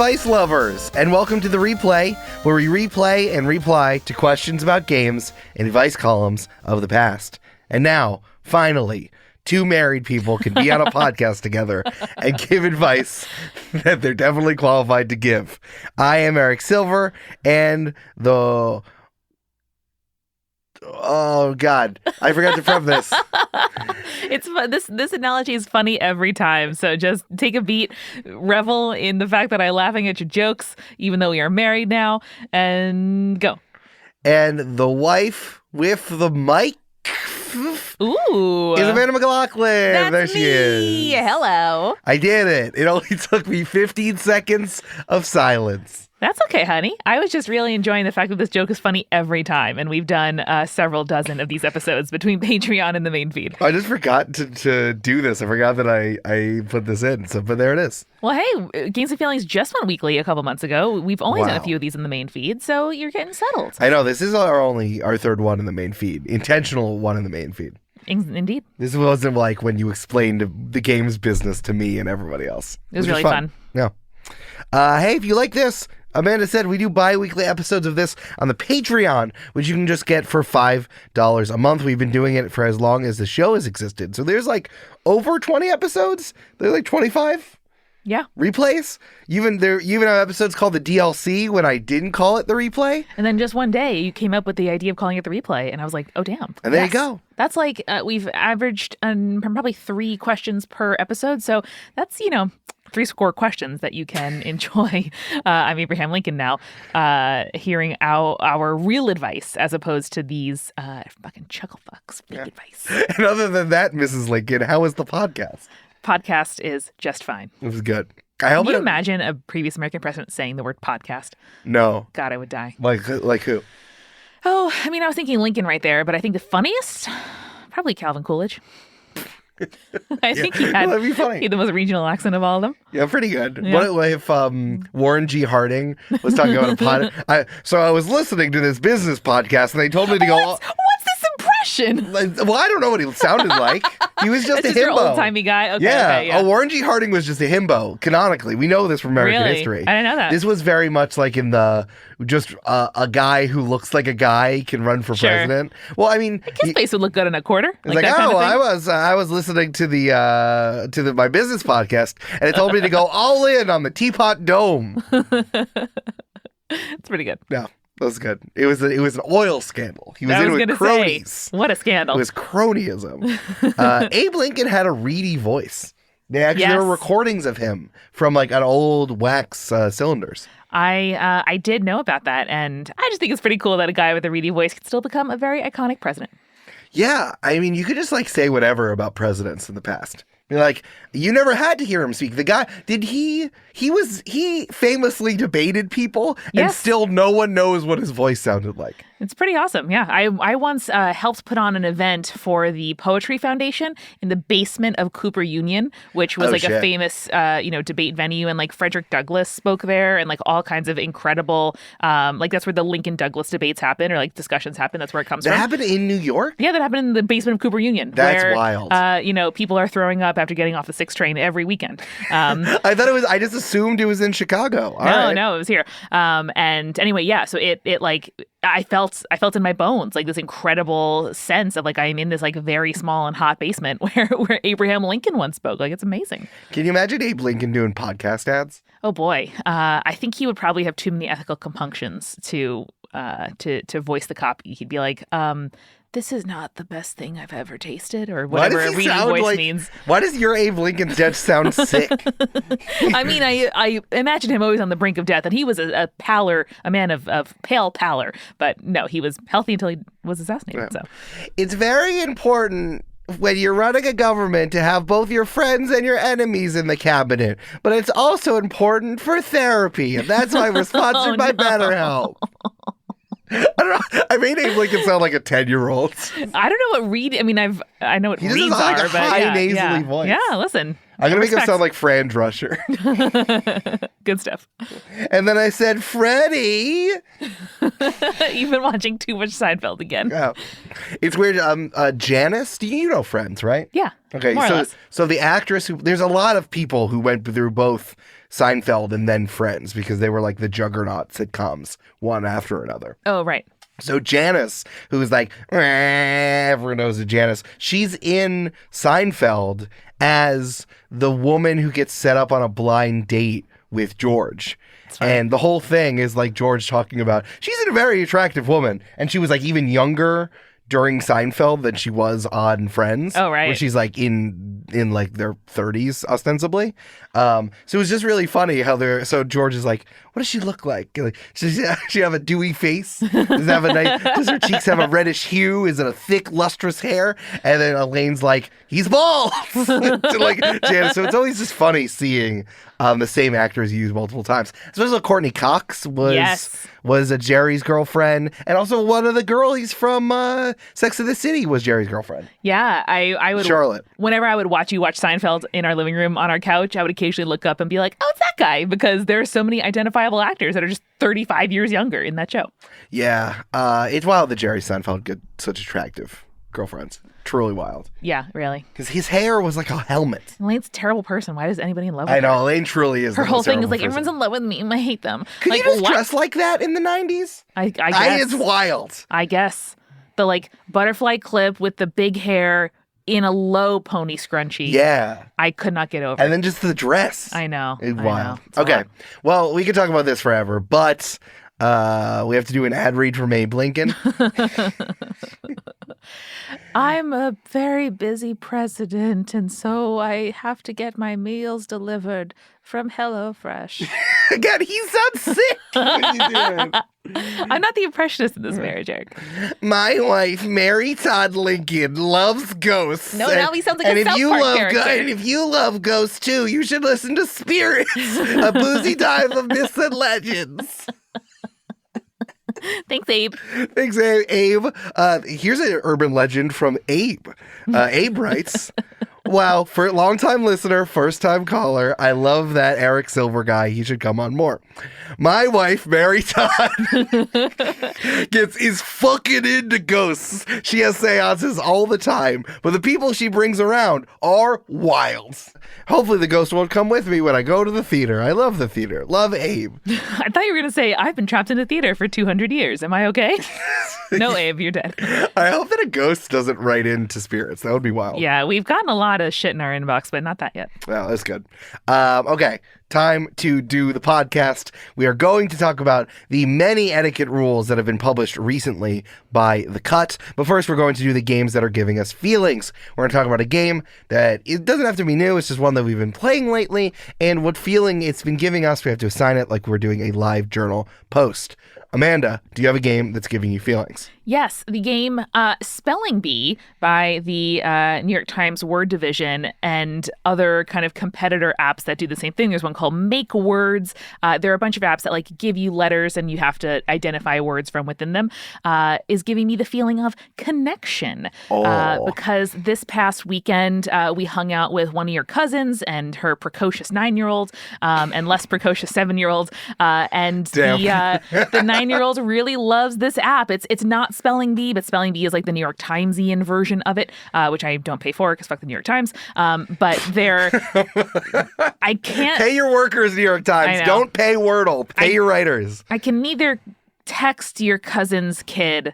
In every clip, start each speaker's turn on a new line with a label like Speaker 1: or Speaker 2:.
Speaker 1: advice lovers, and welcome to The Replay, where we replay and reply to questions about games and advice columns of the past. And now, finally, two married people can be on a podcast together and give advice that they're definitely qualified to give. I am Eric Silver, and oh God, I forgot to prep this.
Speaker 2: It's fun. This analogy is funny every time. So just take a beat, revel in the fact that I'm laughing at your jokes, even though we are married now, and go.
Speaker 1: And the wife with the mic.
Speaker 2: Ooh.
Speaker 1: Is Amanda McLoughlin.
Speaker 2: That's
Speaker 1: there she
Speaker 2: me.
Speaker 1: is.
Speaker 2: Hello.
Speaker 1: I did it. It only took me 15 seconds of silence.
Speaker 2: That's okay, honey. I was just really enjoying the fact that this joke is funny every time, and we've done several dozen of these episodes between Patreon and the main feed.
Speaker 1: I just forgot to do this. I forgot that I put this in. So, but there it is.
Speaker 2: Well, hey, Games and Feelings just went weekly a couple months ago. We've only done a few of these in the main feed, so you're getting settled.
Speaker 1: I know. This is our third one in the main feed. Intentional one in the main feed.
Speaker 2: Indeed.
Speaker 1: This wasn't like when you explained the games business to me and everybody else.
Speaker 2: It was really fun.
Speaker 1: Yeah. Hey, if you like this, Amanda said we do bi-weekly episodes of this on the Patreon, which you can just get for $5 a month. We've been doing it for as long as the show has existed. So there's like over 20 episodes. There's like 25 replays. You even have episodes called the DLC when I didn't call it the replay.
Speaker 2: And then just one day you came up with the idea of calling it the replay, and I was like, oh, damn.
Speaker 1: And there you go.
Speaker 2: That's like we've averaged probably 3 questions per episode. So that's, 3 score questions that you can enjoy. I'm Abraham Lincoln now, hearing our real advice as opposed to these fucking chuckle fucks fake advice.
Speaker 1: And other than that, Mrs. Lincoln, how was the podcast?
Speaker 2: Podcast is just fine.
Speaker 1: It was good.
Speaker 2: Can you imagine a previous American president saying the word podcast?
Speaker 1: No.
Speaker 2: God, I would die.
Speaker 1: Like who?
Speaker 2: Oh, I mean, I was thinking Lincoln right there, but I think the funniest, probably Calvin Coolidge. I think he had the most regional accent of all of them.
Speaker 1: Yeah, pretty good. Yeah. What if Warren G. Harding was talking about a pod? So I was listening to this business podcast, and they told me to go.
Speaker 2: What's this impression?
Speaker 1: Well, I don't know what he sounded like. He was just a himbo.
Speaker 2: Your old-timey guy? Okay,
Speaker 1: yeah.
Speaker 2: Okay, yeah.
Speaker 1: Warren G. Harding was just a himbo, canonically. We know this from American history.
Speaker 2: I didn't know that.
Speaker 1: This was very much like in the, just a guy who looks like a guy can run for president. Well, I mean...
Speaker 2: His face would look good in a quarter.
Speaker 1: Like that kind of thing. I was listening to my business podcast, and it told me to go all in on the Teapot Dome.
Speaker 2: It's pretty good.
Speaker 1: Yeah. That was good. It was an oil scandal. He was in with cronies.
Speaker 2: Say, what a scandal.
Speaker 1: It was cronyism. Abe Lincoln had a reedy voice. There were recordings of him from like an old wax cylinders.
Speaker 2: I did know about that, and I just think it's pretty cool that a guy with a reedy voice could still become a very iconic president.
Speaker 1: Yeah, I mean, you could just like say whatever about presidents in the past. Like, you never had to hear him speak. The guy, he famously debated people, and still no one knows what his voice sounded like.
Speaker 2: It's pretty awesome. Yeah. I once helped put on an event for the Poetry Foundation in the basement of Cooper Union, which was a famous, debate venue. And like Frederick Douglass spoke there, and like all kinds of incredible, like that's where the Lincoln Douglas debates happen, or like discussions happen. That's where it comes from.
Speaker 1: That happened in New York?
Speaker 2: Yeah, that happened in the basement of Cooper Union.
Speaker 1: That's wild.
Speaker 2: People are throwing up after getting off the 6 train every weekend.
Speaker 1: I just assumed it was in Chicago.
Speaker 2: No, it was here. And anyway, yeah, so it like, I felt in my bones like this incredible sense of like I am in this like very small and hot basement where Abraham Lincoln once spoke. Like, it's amazing.
Speaker 1: Can you imagine Abe Lincoln doing podcast ads?
Speaker 2: Oh boy, I think he would probably have too many ethical compunctions to voice the copy. He'd be like, this is not the best thing I've ever tasted, or whatever a reedy voice means.
Speaker 1: Why does your Abe Lincoln just sound sick?
Speaker 2: I mean, I imagine him always on the brink of death, and he was a man of pale pallor. But no, he was healthy until he was assassinated. Yeah. So
Speaker 1: it's very important when you're running a government to have both your friends and your enemies in the cabinet. But it's also important for therapy, and that's why we're sponsored by BetterHelp. I don't know. I made Abe Lincoln sound like a 10-year-old.
Speaker 2: I don't know what read. I mean, I know what reads are,
Speaker 1: but high nasally voice.
Speaker 2: Yeah, listen.
Speaker 1: I'm going to make him sound like Fran Drescher.
Speaker 2: Good stuff.
Speaker 1: And then I said, Freddie.
Speaker 2: You've been watching too much Seinfeld again.
Speaker 1: Yeah. It's weird. Janice, you know Friends, right?
Speaker 2: Yeah.
Speaker 1: Okay.
Speaker 2: More or less.
Speaker 1: So the actress there's a lot of people who went through both Seinfeld and then Friends because they were like the juggernaut sitcoms, one after another.
Speaker 2: Oh, right.
Speaker 1: So Janice, who's like, everyone knows the Janice, she's in Seinfeld as the woman who gets set up on a blind date with George. And the whole thing is like George talking about, she's a very attractive woman. And she was like even younger during Seinfeld than she was on Friends.
Speaker 2: Oh, right.
Speaker 1: Where she's like in like their 30s ostensibly. So it was just really funny how so George is like, what does she look like? Like, does she have a dewy face? Does her cheeks have a reddish hue? Is it a thick, lustrous hair? And then Elaine's like, he's bald. Like, Janice. So it's always just funny seeing the same actors used multiple times. Especially Courtney Cox was a Jerry's girlfriend, and also one of the girlies from Sex and the City was Jerry's girlfriend.
Speaker 2: Yeah, I would.
Speaker 1: Charlotte.
Speaker 2: Whenever I would watch you watch Seinfeld in our living room on our couch, I would occasionally look up and be like, "Oh, it's that guy," because there are so many identifiable actors that are just 35 years younger in that show. Yeah,
Speaker 1: it's wild that Jerry Seinfeld got such attractive girlfriends. Truly wild.
Speaker 2: Yeah, really.
Speaker 1: Because his hair was like a helmet.
Speaker 2: Elaine's a terrible person. Why does anybody in love with her?
Speaker 1: I know, Elaine truly is.
Speaker 2: Her whole thing is like, everyone's in love with me and I hate them.
Speaker 1: Could
Speaker 2: like,
Speaker 1: you just dress like that in the 90s?
Speaker 2: I guess.
Speaker 1: It's wild.
Speaker 2: I guess. The like butterfly clip with the big hair in a low pony scrunchie.
Speaker 1: Yeah.
Speaker 2: I could not get over.
Speaker 1: And then just the dress.
Speaker 2: I know.
Speaker 1: It's wild. Okay. Well, we could talk about this forever, but we have to do an ad read from Abe Lincoln.
Speaker 2: I'm a very busy president, and so I have to get my meals delivered from HelloFresh.
Speaker 1: God, he sounds sick.
Speaker 2: I'm not the impressionist in this marriage, Eric.
Speaker 1: My wife, Mary Todd Lincoln, loves ghosts.
Speaker 2: No, now he sounds like a South Park character.
Speaker 1: And if you love ghosts too, you should listen to Spirits, a boozy dive of myths and legends.
Speaker 2: Thanks, Abe.
Speaker 1: Thanks, Abe. Here's an urban legend from Abe. Abe writes, wow, for a long-time listener, first-time caller, I love that Eric Silver guy. He should come on more. My wife, Mary Todd, is fucking into ghosts. She has seances all the time, but the people she brings around are wild. Hopefully the ghost won't come with me when I go to the theater. I love the theater. Love Abe.
Speaker 2: I thought you were going to say, I've been trapped in a theater for 200 years. Am I okay? No, Abe, you're dead.
Speaker 1: I hope that a ghost doesn't write into Spirits. That would be wild.
Speaker 2: Yeah, we've gotten a lot of shit in our inbox, but not that yet.
Speaker 1: Well, that's good. Okay. Time to do the podcast. We are going to talk about the many etiquette rules that have been published recently by The Cut. But first, we're going to do the games that are giving us feelings. We're going to talk about a game that it doesn't have to be new. It's just one that we've been playing lately. And what feeling it's been giving us, we have to assign it like we're doing a live journal post. Amanda, do you have a game that's giving you feelings?
Speaker 2: Yes, the game Spelling Bee by the New York Times Word Division and other kind of competitor apps that do the same thing. There's one called Make Words. There are a bunch of apps that like give you letters and you have to identify words from within them. Is giving me the feeling of connection. Because this past weekend we hung out with one of your cousins and her precocious 9-year-old and less precocious 7-year-old. And the 9-year-old really loves this app. It's not Spelling Bee, but Spelling Bee is like the New York Timesian version of it, which I don't pay for because fuck the New York Times. But I can't
Speaker 1: pay your workers, New York Times. Don't pay Wordle. Pay your writers.
Speaker 2: I can neither text your cousin's kid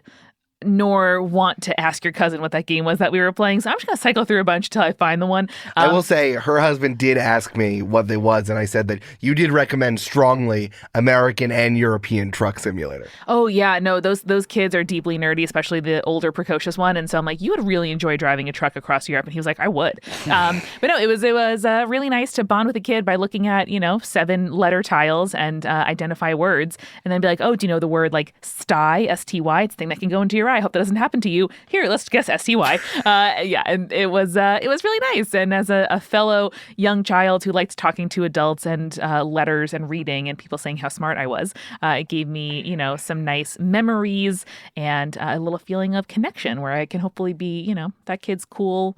Speaker 2: nor want to ask your cousin what that game was that we were playing. So I'm just going to cycle through a bunch until I find the one.
Speaker 1: I will say her husband did ask me what it was, and I said that you did recommend strongly American and European Truck Simulator.
Speaker 2: Oh, yeah. No, those kids are deeply nerdy, especially the older precocious one. And so I'm like, you would really enjoy driving a truck across Europe. And he was like, I would. But no, it was really nice to bond with a kid by looking at, 7 letter tiles and identify words and then be like, oh, do you know the word like sty, S-T-Y? It's a thing that can go into your I hope that doesn't happen to you. Here, let's guess STY. And it was really nice. And as a fellow young child who liked talking to adults and letters and reading and people saying how smart I was, it gave me, some nice memories and a little feeling of connection where I can hopefully be, that kid's cool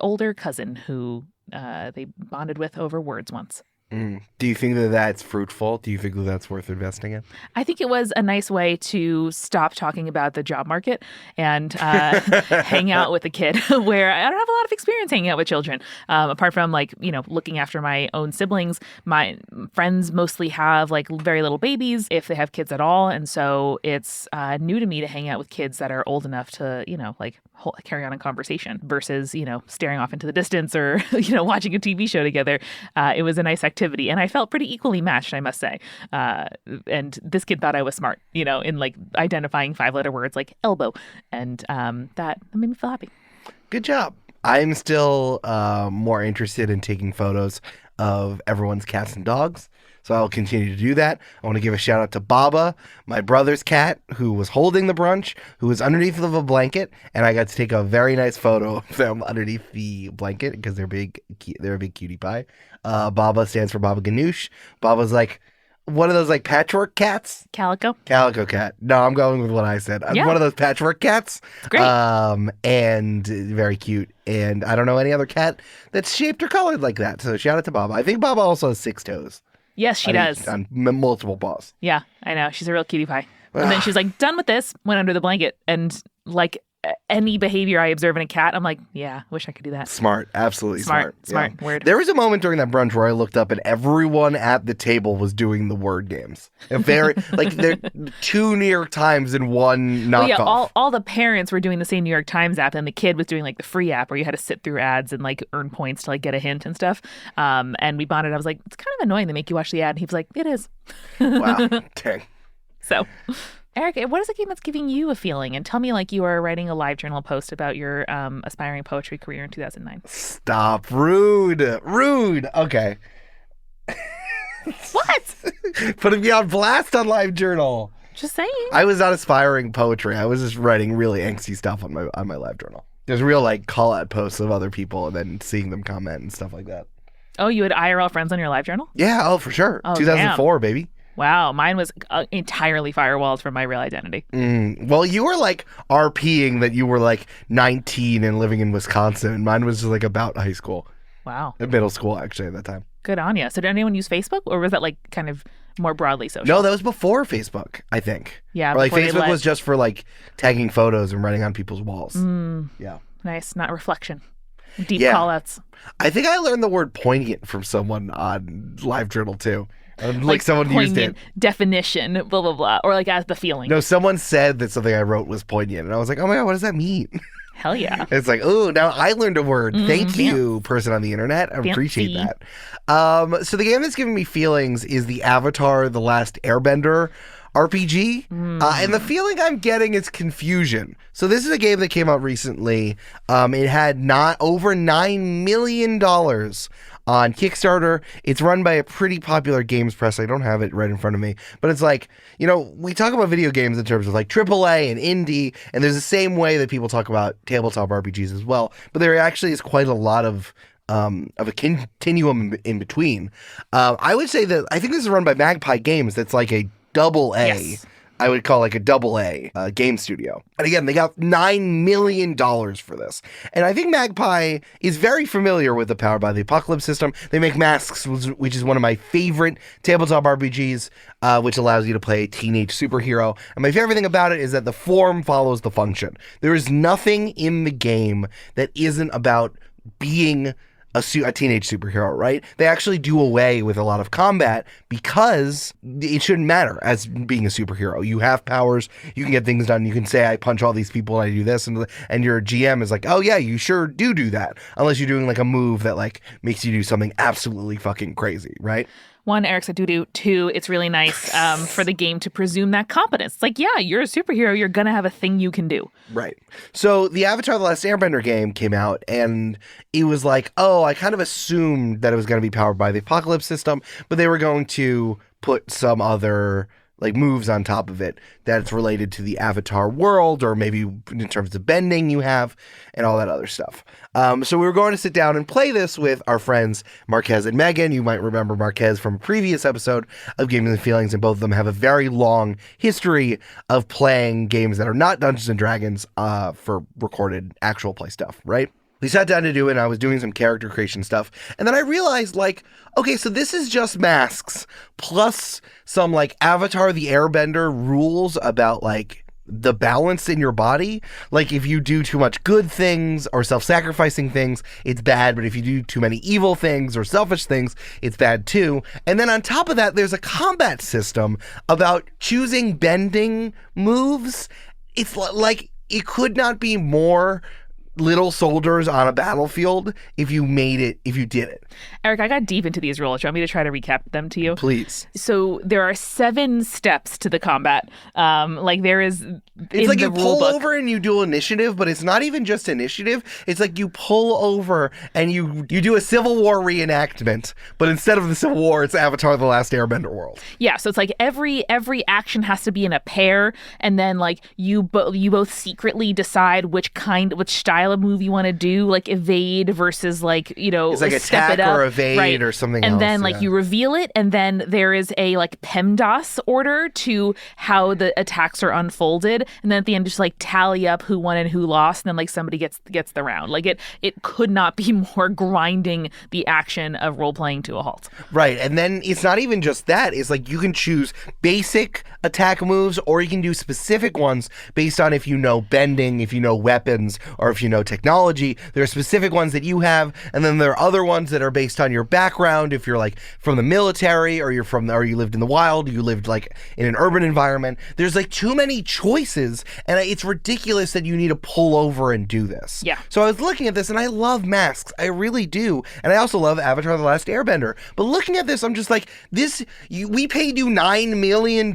Speaker 2: older cousin who they bonded with over words once.
Speaker 1: Do you think that that's fruitful? Do you think that that's worth investing in?
Speaker 2: I think it was a nice way to stop talking about the job market and hang out with a kid where I don't have a lot of experience hanging out with children. Apart from looking after my own siblings, my friends mostly have like very little babies if they have kids at all. And so it's new to me to hang out with kids that are old enough to, carry on a conversation versus, staring off into the distance or, watching a TV show together. It was a nice activity. And I felt pretty equally matched, I must say. And this kid thought I was smart, in like identifying 5-letter words like elbow. And that made me feel happy.
Speaker 1: Good job. I'm still more interested in taking photos of everyone's cats and dogs. So I'll continue to do that. I want to give a shout out to Baba, my brother's cat, who was holding the brunch, who was underneath of a blanket, and I got to take a very nice photo of them underneath the blanket because they're big. They're a big cutie pie. Baba stands for Baba Ganoush. Baba's like one of those like patchwork cats.
Speaker 2: Calico
Speaker 1: cat. No, I'm going with what I said. I'm one of those patchwork cats.
Speaker 2: It's great.
Speaker 1: And very cute. And I don't know any other cat that's shaped or colored like that. So shout out to Baba. I think Baba also has 6 toes.
Speaker 2: Yes, she does.
Speaker 1: On multiple paws.
Speaker 2: Yeah, I know. She's a real cutie pie. And then she's like, done with this, went under the blanket. And like any behavior I observe in a cat, I'm like, yeah, wish I could do that.
Speaker 1: Smart. Absolutely smart.
Speaker 2: Smart.
Speaker 1: Yeah.
Speaker 2: Word.
Speaker 1: There was a moment during that brunch where I looked up and everyone at the table was doing the word games. They're 2 New York Times in one knockoff.
Speaker 2: Well, yeah, all the parents were doing the same New York Times app, and the kid was doing like the free app where you had to sit through ads and like earn points to like get a hint and stuff. And we bonded. I was like, it's kind of annoying they make you watch the ad. And he was like, it is.
Speaker 1: Wow. Dang.
Speaker 2: So, Eric, what is a game that's giving you a feeling? And tell me like you are writing a live journal post about your aspiring poetry career in 2009.
Speaker 1: Stop. Rude. Okay.
Speaker 2: What?
Speaker 1: Putting me on blast on live journal.
Speaker 2: Just saying.
Speaker 1: I was not aspiring poetry. I was just writing really angsty stuff on my live journal. There's real like call out posts of other people and then seeing them comment and stuff like that.
Speaker 2: Oh, you had IRL friends on your live journal?
Speaker 1: Yeah. Oh, for sure.
Speaker 2: Oh,
Speaker 1: 2004, baby.
Speaker 2: Wow, mine was entirely firewalled from my real identity.
Speaker 1: Well, you were like RPing that you were like 19 and living in Wisconsin. Mine was just like about high school.
Speaker 2: Wow.
Speaker 1: Middle school, actually, at that time.
Speaker 2: Good on you. So did anyone use Facebook, or was that like kind of more broadly social?
Speaker 1: No, that was before Facebook, I think.
Speaker 2: Yeah.
Speaker 1: Or like Facebook was just for like tagging photos and writing on people's walls. Yeah.
Speaker 2: Nice, not reflection. Deep call-outs.
Speaker 1: I think I learned the word poignant from someone on LiveJournal too. Like someone used it.
Speaker 2: Definition, blah, blah, blah. Or like as the feeling.
Speaker 1: No, someone said that something I wrote was poignant. And I was like, oh my God, what does that mean?
Speaker 2: Hell yeah.
Speaker 1: It's like, oh, now I learned a word. Thank you, person on the internet. I appreciate that. So the game that's giving me feelings is the Avatar: The Last Airbender RPG. And the feeling I'm getting is confusion. So this is a game that came out recently. It had not over $9 million on Kickstarter. It's run by a pretty popular games press. I don't have it right in front of me, but it's like, we talk about video games in terms of like AAA and indie, and there's the same way that people talk about tabletop RPGs as well. But there actually is quite a lot of a continuum in between. I would say that I think this is run by Magpie Games. That's like a double A. Yes. I would call like a double A game studio. And again, they got $9 million for this. And I think Magpie is very familiar with the Powered by the Apocalypse system. They make Masks, which is one of my favorite tabletop RPGs, which allows you to play a teenage superhero. And my favorite thing about it is that the form follows the function. There is nothing in the game that isn't about being a teenage superhero, right? They actually do away with a lot of combat because it shouldn't matter as being a superhero. You have powers, you can get things done. You can say, I punch all these people and I do this, and your GM is like, oh yeah, you sure do that. Unless you're doing like a move that like makes you do something absolutely fucking crazy, right?
Speaker 2: One, Eric said doo-doo. 2, it's really nice for the game to presume that competence. It's like, yeah, you're a superhero. You're going to have a thing you can do.
Speaker 1: Right. So the Avatar: The Last Airbender game came out, and it was like, oh, I kind of assumed that it was going to be powered by the Apocalypse system, but they were going to put some other like moves on top of it that's related to the Avatar world, or maybe in terms of bending you have and all that other stuff. So we were going to sit down and play this with our friends Marquez and Megan. You might remember Marquez from a previous episode of Games and Feelings, and both of them have a very long history of playing games that are not Dungeons and Dragons for recorded actual play stuff, right? We sat down to do it, and I was doing some character creation stuff. And then I realized, like, okay, so this is just masks plus some, like, Avatar the Airbender rules about, like, the balance in your body. Like, if you do too much good things or self-sacrificing things, it's bad. But if you do too many evil things or selfish things, it's bad too. And then on top of that, there's a combat system about choosing bending moves. It's like, it could not be more little soldiers on a battlefield if you did it.
Speaker 2: Eric, I got deep into these rules. Do you want me to try to recap them to you?
Speaker 1: Please.
Speaker 2: So there are 7 steps to the combat. There is.
Speaker 1: It's like you pull over and you do initiative, but it's not even just initiative. It's like you pull over and you do a Civil War reenactment, but instead of the Civil War, it's Avatar: The Last Airbender world.
Speaker 2: Yeah, so it's like every action has to be in a pair, and then like you both secretly decide which style of move you want to do, like evade versus like
Speaker 1: it's like attack or evade, right, or something
Speaker 2: and
Speaker 1: else.
Speaker 2: And then like you reveal it, and then there is a like PEMDAS order to how the attacks are unfolded. And then at the end, just like tally up who won and who lost, and then like somebody gets the round. Like it could not be more grinding the action of role playing to a halt.
Speaker 1: Right, and then it's not even just that. It's like you can choose basic attack moves, or you can do specific ones based on if you know bending, if you know weapons, or if you know technology. There are specific ones that you have, and then there are other ones that are based on your background. If you're like from the military, or you lived in the wild, you lived like in an urban environment. There's like too many choices, and it's ridiculous that you need to pull over and do this.
Speaker 2: Yeah.
Speaker 1: So I was looking at this, and I love masks. I really do. And I also love Avatar: The Last Airbender. But looking at this, I'm just like, we paid you $9 million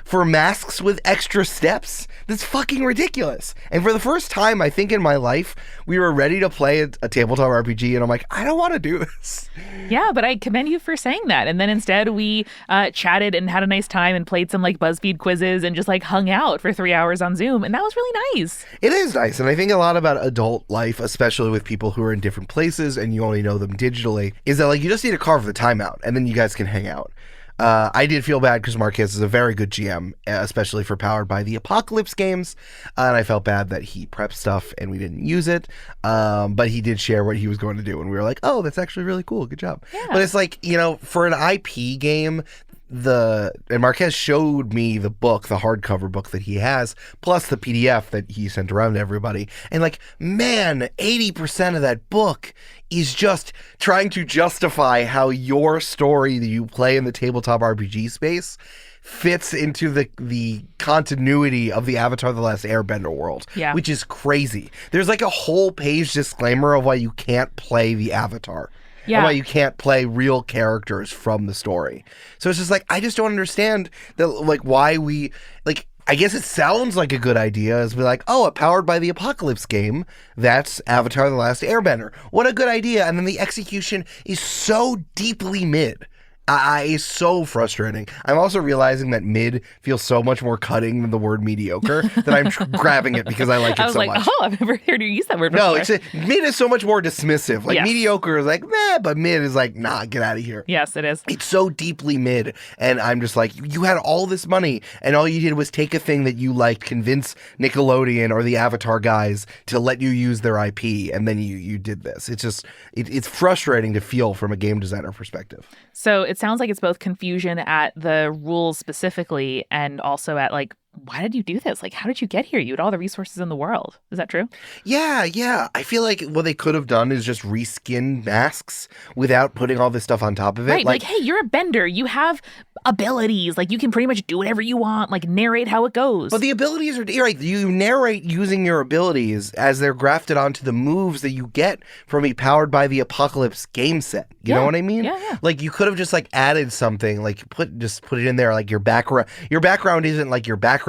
Speaker 1: for masks with extra steps? That's fucking ridiculous. And for the first time, I think in my life, we were ready to play a tabletop RPG, and I'm like, I don't want to do this.
Speaker 2: Yeah, but I commend you for saying that. And then instead we chatted and had a nice time and played some like BuzzFeed quizzes and just like hung out for 3 hours on Zoom. And that was really nice.
Speaker 1: It is nice. And I think a lot about adult life, especially with people who are in different places and you only know them digitally, is that like you just need to carve the time out, and then you guys can hang out. I did feel bad because Marquez is a very good GM, especially for Powered by the Apocalypse games, and I felt bad that he prepped stuff and we didn't use it, but he did share what he was going to do, and we were like, oh, that's actually really cool, good job.
Speaker 2: Yeah.
Speaker 1: But it's like, for an IP game, and Marquez showed me the book, the hardcover book that he has, plus the PDF that he sent around to everybody. And like, man, 80% of that book is just trying to justify how your story that you play in the tabletop RPG space fits into the continuity of the Avatar: The Last Airbender world, which is crazy. There's like a whole page disclaimer of why you can't play the Avatar. Yeah. And why you can't play real characters from the story. So it's just like, I just don't understand that, like, why we, like, I guess it sounds like a good idea as be like, oh, a Powered by the Apocalypse game, that's Avatar: The Last Airbender. What a good idea. And then the execution is so deeply mid. It's so frustrating. I'm also realizing that mid feels so much more cutting than the word mediocre that I'm grabbing it because I like it so much. I was like,
Speaker 2: oh, I've never heard you use that word before.
Speaker 1: No, mid is so much more dismissive. Like, mediocre is like, meh, but mid is like, nah, get out of here.
Speaker 2: Yes, it is.
Speaker 1: It's so deeply mid, and I'm just like, you had all this money, and all you did was take a thing that you liked, convince Nickelodeon or the Avatar guys to let you use their IP, and then you did this. It's just, it's frustrating to feel from a game designer perspective.
Speaker 2: So it sounds like it's both confusion at the rules specifically and also at like, why did you do this? Like, how did you get here? You had all the resources in the world. Is that true?
Speaker 1: Yeah. I feel like what they could have done is just reskin masks without putting all this stuff on top of it.
Speaker 2: Right. Like, hey, you're a bender. You have abilities. Like, you can pretty much do whatever you want. Like, narrate how it goes.
Speaker 1: But the abilities are, right, you narrate using your abilities as they're grafted onto the moves that you get from a Powered by the Apocalypse game set. You know what I mean?
Speaker 2: Yeah.
Speaker 1: Like, you could have just, like, added something, like, put it in there, like, your background. Your background isn't, like, your background.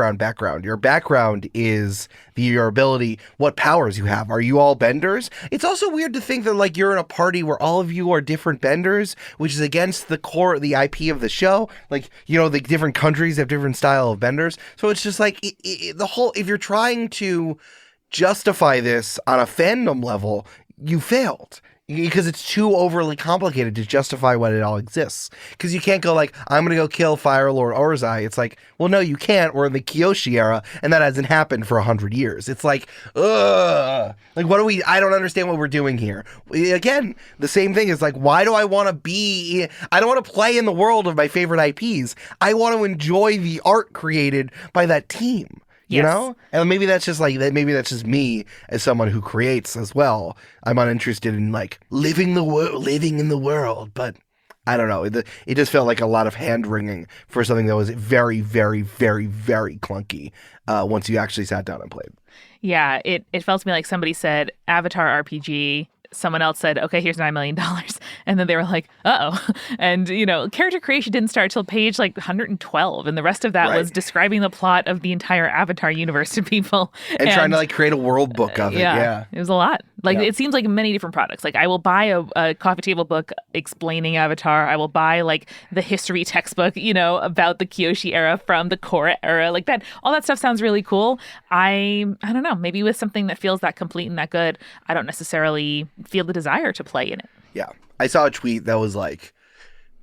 Speaker 1: Your background is your ability, what powers you have. Are you all benders? It's also weird to think that, like, you're in a party where all of you are different benders, which is against the the IP of the show. Like, the different countries have different style of benders. So it's just like, if you're trying to justify this on a fandom level, you failed. Because it's too overly complicated to justify why it all exists. Because you can't go like, I'm going to go kill Fire Lord Orzai. It's like, well, no, you can't. We're in the Kyoshi era, and that hasn't happened for 100 years. It's like, ugh. Like, I don't understand what we're doing here. Again, the same thing is like, why do I want to I don't want to play in the world of my favorite IPs. I want to enjoy the art created by that team. You know? And maybe that's just me as someone who creates as well. I'm uninterested in like living in the world, but I don't know. It just felt like a lot of hand wringing for something that was very, very, very, very clunky once you actually sat down and played.
Speaker 2: Yeah, it felt to me like somebody said Avatar RPG. Someone else said, okay, here's $9 million. And then they were like, uh-oh. And, character creation didn't start till page like 112. And the rest of that was describing the plot of the entire Avatar universe to people.
Speaker 1: And trying to like create a world book of it. Yeah.
Speaker 2: It was a lot. It seems like many different products. Like I will buy a coffee table book explaining Avatar. I will buy like the history textbook, about the Kyoshi era from the Korra era. Like that, all that stuff sounds really cool. I don't know, maybe with something that feels that complete and that good, I don't necessarily feel the desire to play in it.
Speaker 1: Yeah. I saw a tweet that was like,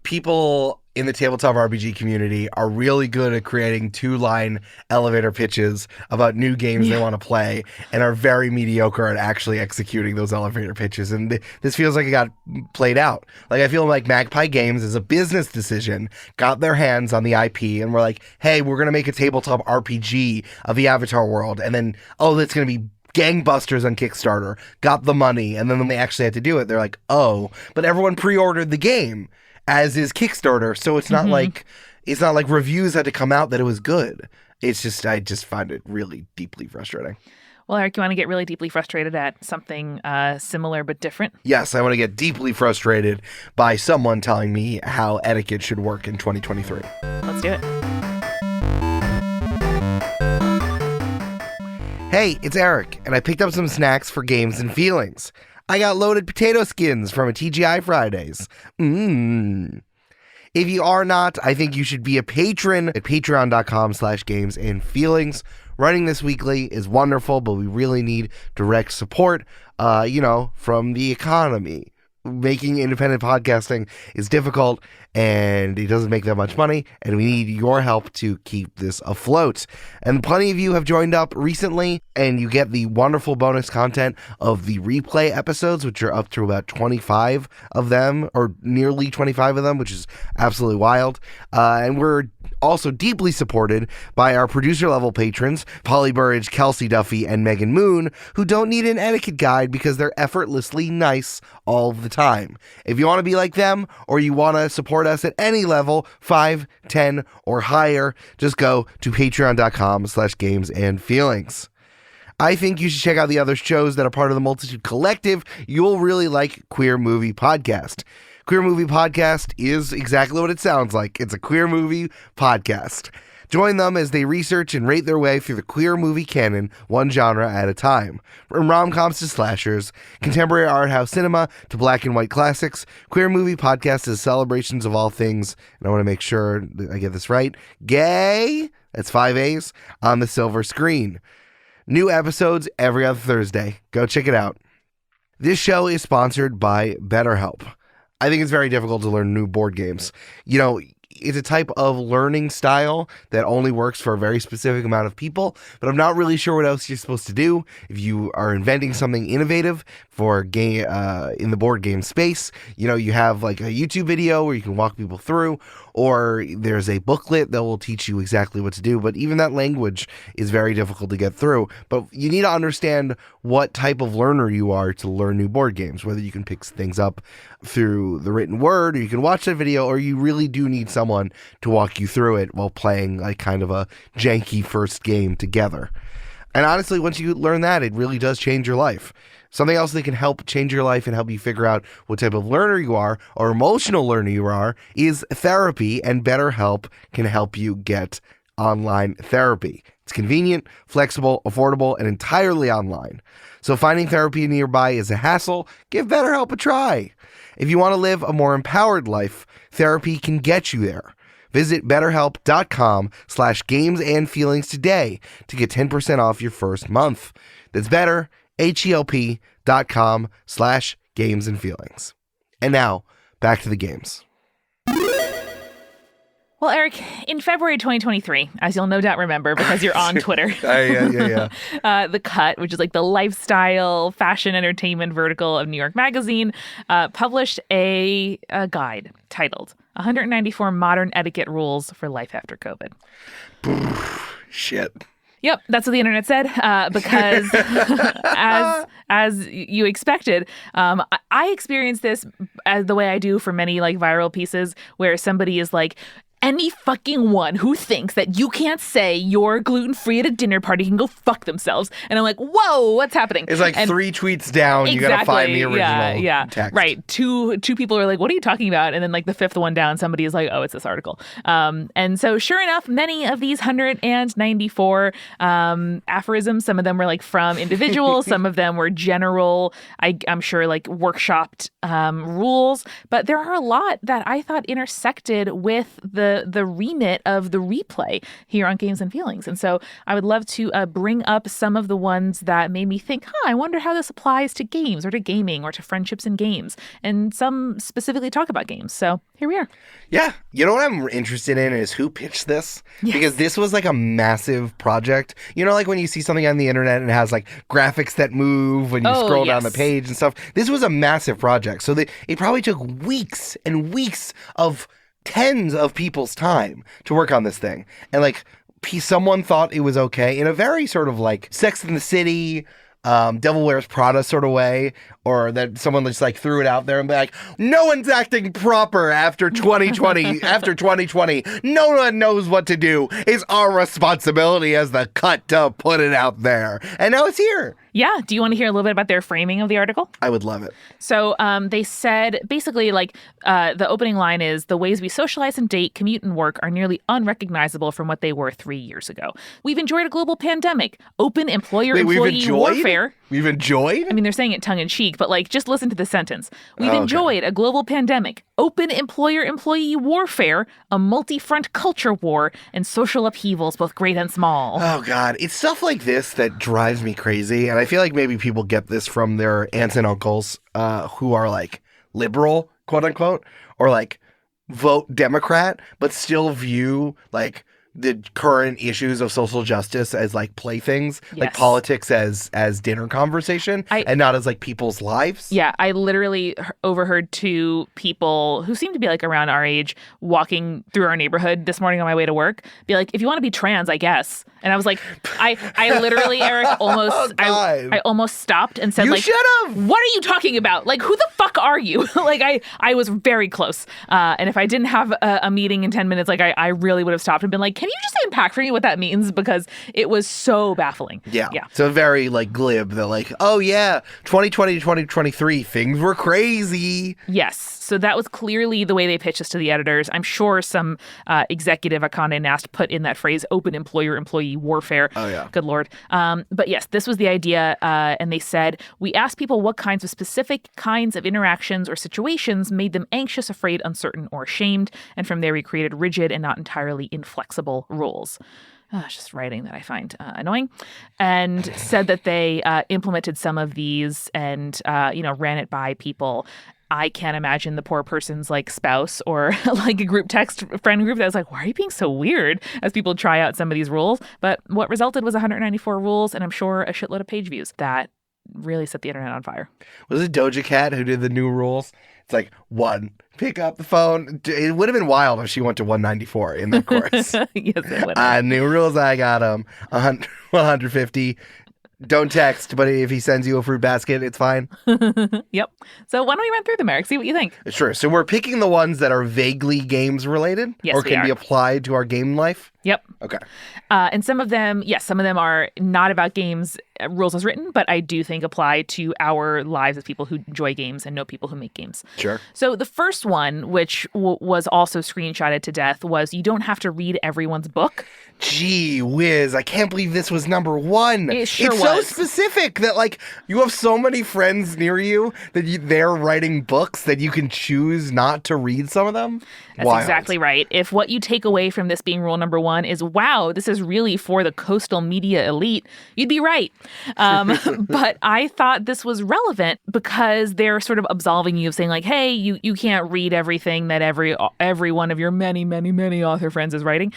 Speaker 1: people in the tabletop RPG community are really good at creating 2-line elevator pitches about new games they want to play and are very mediocre at actually executing those elevator pitches. And this feels like it got played out. Like, I feel like Magpie Games, as a business decision, got their hands on the IP and were like, hey, we're going to make a tabletop RPG of the Avatar world. And then, that's going to be gangbusters on Kickstarter, got the money, and then when they actually had to do it, they're like, but everyone pre-ordered the game, as is Kickstarter, so it's not like reviews had to come out that it was good. It's just, I just find it really deeply frustrating.
Speaker 2: Well, Eric, you want to get really deeply frustrated at something similar but different?
Speaker 1: Yes, I want to get deeply frustrated by someone telling me how etiquette should work in 2023.
Speaker 2: Let's do it.
Speaker 1: Hey, it's Eric, and I picked up some snacks for Games and Feelings. I got loaded potato skins from a TGI Fridays. If you are not, I think you should be a patron at patreon.com/gamesandfeelings. Running this weekly is wonderful, but we really need direct support, from the economy. Making independent podcasting is difficult, and it doesn't make that much money, and we need your help to keep this afloat. And plenty of you have joined up recently, and you get the wonderful bonus content of the replay episodes, which are up to about 25 of them, or nearly 25 of them, which is absolutely wild. And we're also deeply supported by our producer-level patrons, Polly Burridge, Kelsey Duffy, and Megan Moon, who don't need an etiquette guide because they're effortlessly nice all the time. If you want to be like them, or you want to support us at any level, 5, 10, or higher, just go to patreon.com/gamesandfeelings. I think you should check out the other shows that are part of the Multitude Collective. You'll really like Queer Movie Podcast. Queer Movie Podcast is exactly what it sounds like. It's a queer movie podcast. Join them as they research and rate their way through the queer movie canon, one genre at a time. From rom-coms to slashers, contemporary art house cinema to black and white classics, Queer Movie Podcast is celebrations of all things, and I want to make sure that I get this right, gay, that's 5 A's, on the silver screen. New episodes every other Thursday. Go check it out. This show is sponsored by BetterHelp. I think it's very difficult to learn new board games. It's a type of learning style that only works for a very specific amount of people, but I'm not really sure what else you're supposed to do. If you are inventing something innovative for game in the board game space, you have like a YouTube video where you can walk people through, or there's a booklet that will teach you exactly what to do, but even that language is very difficult to get through. But you need to understand what type of learner you are to learn new board games, whether you can pick things up through the written word, or you can watch that video, or you really do need someone to walk you through it while playing like kind of a janky first game together. And honestly, once you learn that, it really does change your life. Something else that can help change your life and help you figure out what type of learner you are or emotional learner you are is therapy, and BetterHelp can help you get online therapy. It's convenient, flexible, affordable, and entirely online. So finding therapy nearby is a hassle. Give BetterHelp a try. If you want to live a more empowered life, therapy can get you there. Visit betterhelp.com/gamesandfeelings today to get 10% off your first month. That's better, HELP.com/gamesandfeelings. games and feelings. And now, back to the games.
Speaker 2: Well, Eric, in February 2023, as you'll no doubt remember because you're on Twitter, The Cut, which is like the lifestyle, fashion, entertainment vertical of New York Magazine, published a guide titled 194 Modern Etiquette Rules for Life After COVID.
Speaker 1: Shit.
Speaker 2: Yep, that's what the internet said, because as you expected, I experienced this as the way I do for many like viral pieces where somebody is like, any fucking one who thinks that you can't say you're gluten-free at a dinner party can go fuck themselves. And I'm like, whoa, what's happening?
Speaker 1: It's like 3 tweets down, you gotta find the original text.
Speaker 2: Right. Two people are like, what are you talking about? And then like the 5th one down, somebody is like, oh, it's this article. And so sure enough, many of these 194 aphorisms, some of them were like from individuals, some of them were general, I'm sure like workshopped rules. But there are a lot that I thought intersected with the remit of the replay here on Games and Feelings. And so I would love to bring up some of the ones that made me think, I wonder how this applies to games or to gaming or to friendships and games. And some specifically talk about games. So here we are.
Speaker 1: Yeah. You know what I'm interested in is who pitched this? Yes. Because this was like a massive project. You know, like when you see something on the internet and it has like graphics that move when you scroll down the page and stuff. This was a massive project. So it probably took weeks and weeks of tens of people's time to work on this thing. And like someone thought it was okay in a very sort of like Sex and the City, Devil Wears Prada sort of way, or that someone just like threw it out there and be like, no one's acting proper after 2020. After 2020, no one knows what to do. It's our responsibility as the Cut to put it out there. And now it's here.
Speaker 2: Yeah. Do you want to hear a little bit about their framing of the article?
Speaker 1: I would love it.
Speaker 2: So they said basically like the opening line is, the ways we socialize and date, commute and work are nearly unrecognizable from what they were 3 years ago. We've enjoyed a global pandemic, open employer-employee warfare.
Speaker 1: We've enjoyed?
Speaker 2: I mean, they're saying it tongue in cheek, but like just listen to the sentence. We've enjoyed a global pandemic, open employer-employee warfare, a multi-front culture war, and social upheavals, both great and small.
Speaker 1: Oh, God. It's stuff like this that drives me crazy. And I feel like maybe people get this from their aunts and uncles who are like liberal, quote unquote, or like vote Democrat, but still view like the current issues of social justice as like playthings, like politics as dinner conversation, and not as like people's lives.
Speaker 2: Yeah, I literally overheard 2 people who seem to be like around our age walking through our neighborhood this morning on my way to work, be like, if you want to be trans, I guess. And I was like, I literally, Eric, almost, I almost stopped and said,
Speaker 1: you
Speaker 2: like,
Speaker 1: should've.
Speaker 2: What are you talking about? Like, who the fuck are you? Like, I was very close. And if I didn't have a meeting in 10 minutes, like I really would have stopped and been like, can you just unpack for me what that means? Because it was so baffling.
Speaker 1: Yeah. So very like glib. They're like, oh yeah, 2020 to 2023, things were crazy.
Speaker 2: Yes. So that was clearly the way they pitched this to the editors. I'm sure some executive at Condé Nast put in that phrase, open employer-employee warfare.
Speaker 1: Oh, yeah.
Speaker 2: Good Lord. But yes, this was the idea. And they said, we asked people what kinds of specific kinds of interactions or situations made them anxious, afraid, uncertain, or ashamed. And from there, we created rigid and not entirely inflexible rules. Just writing that I find annoying, and said that they implemented some of these and, ran it by people. I can't imagine the poor person's like spouse or like a group text friend group that was like, why are you being so weird as people try out some of these rules? But what resulted was 194 rules, and I'm sure a shitload of page views that really set the internet on fire.
Speaker 1: Was it Doja Cat who did the new rules? It's like 1, pick up the phone. It would have been wild if she went to 194 in the course.
Speaker 2: Yes, it would.
Speaker 1: New rules, I got 150. Don't text, but if he sends you a fruit basket, it's fine.
Speaker 2: Yep. So why don't we run through them, Eric? See what you think.
Speaker 1: Sure. So we're picking the ones that are vaguely games related, or can be applied to our game life.
Speaker 2: Yep.
Speaker 1: Okay.
Speaker 2: And some of them are not about games, rules as written, but I do think apply to our lives as people who enjoy games and know people who make games.
Speaker 1: Sure.
Speaker 2: So the first one, which was also screenshotted to death, was you don't have to read everyone's book.
Speaker 1: Gee whiz, I can't believe this was number 1.
Speaker 2: It sure
Speaker 1: it's
Speaker 2: was.
Speaker 1: So specific that like you have so many friends near you that they're writing books that you can choose not to read some of them.
Speaker 2: That's
Speaker 1: Wild.
Speaker 2: Exactly right. If what you take away from this being rule number 1 one is, wow, this is really for the coastal media elite. You'd be right. But I thought this was relevant because they're sort of absolving you of saying like, hey, you can't read everything that every one of your many, many, many author friends is writing.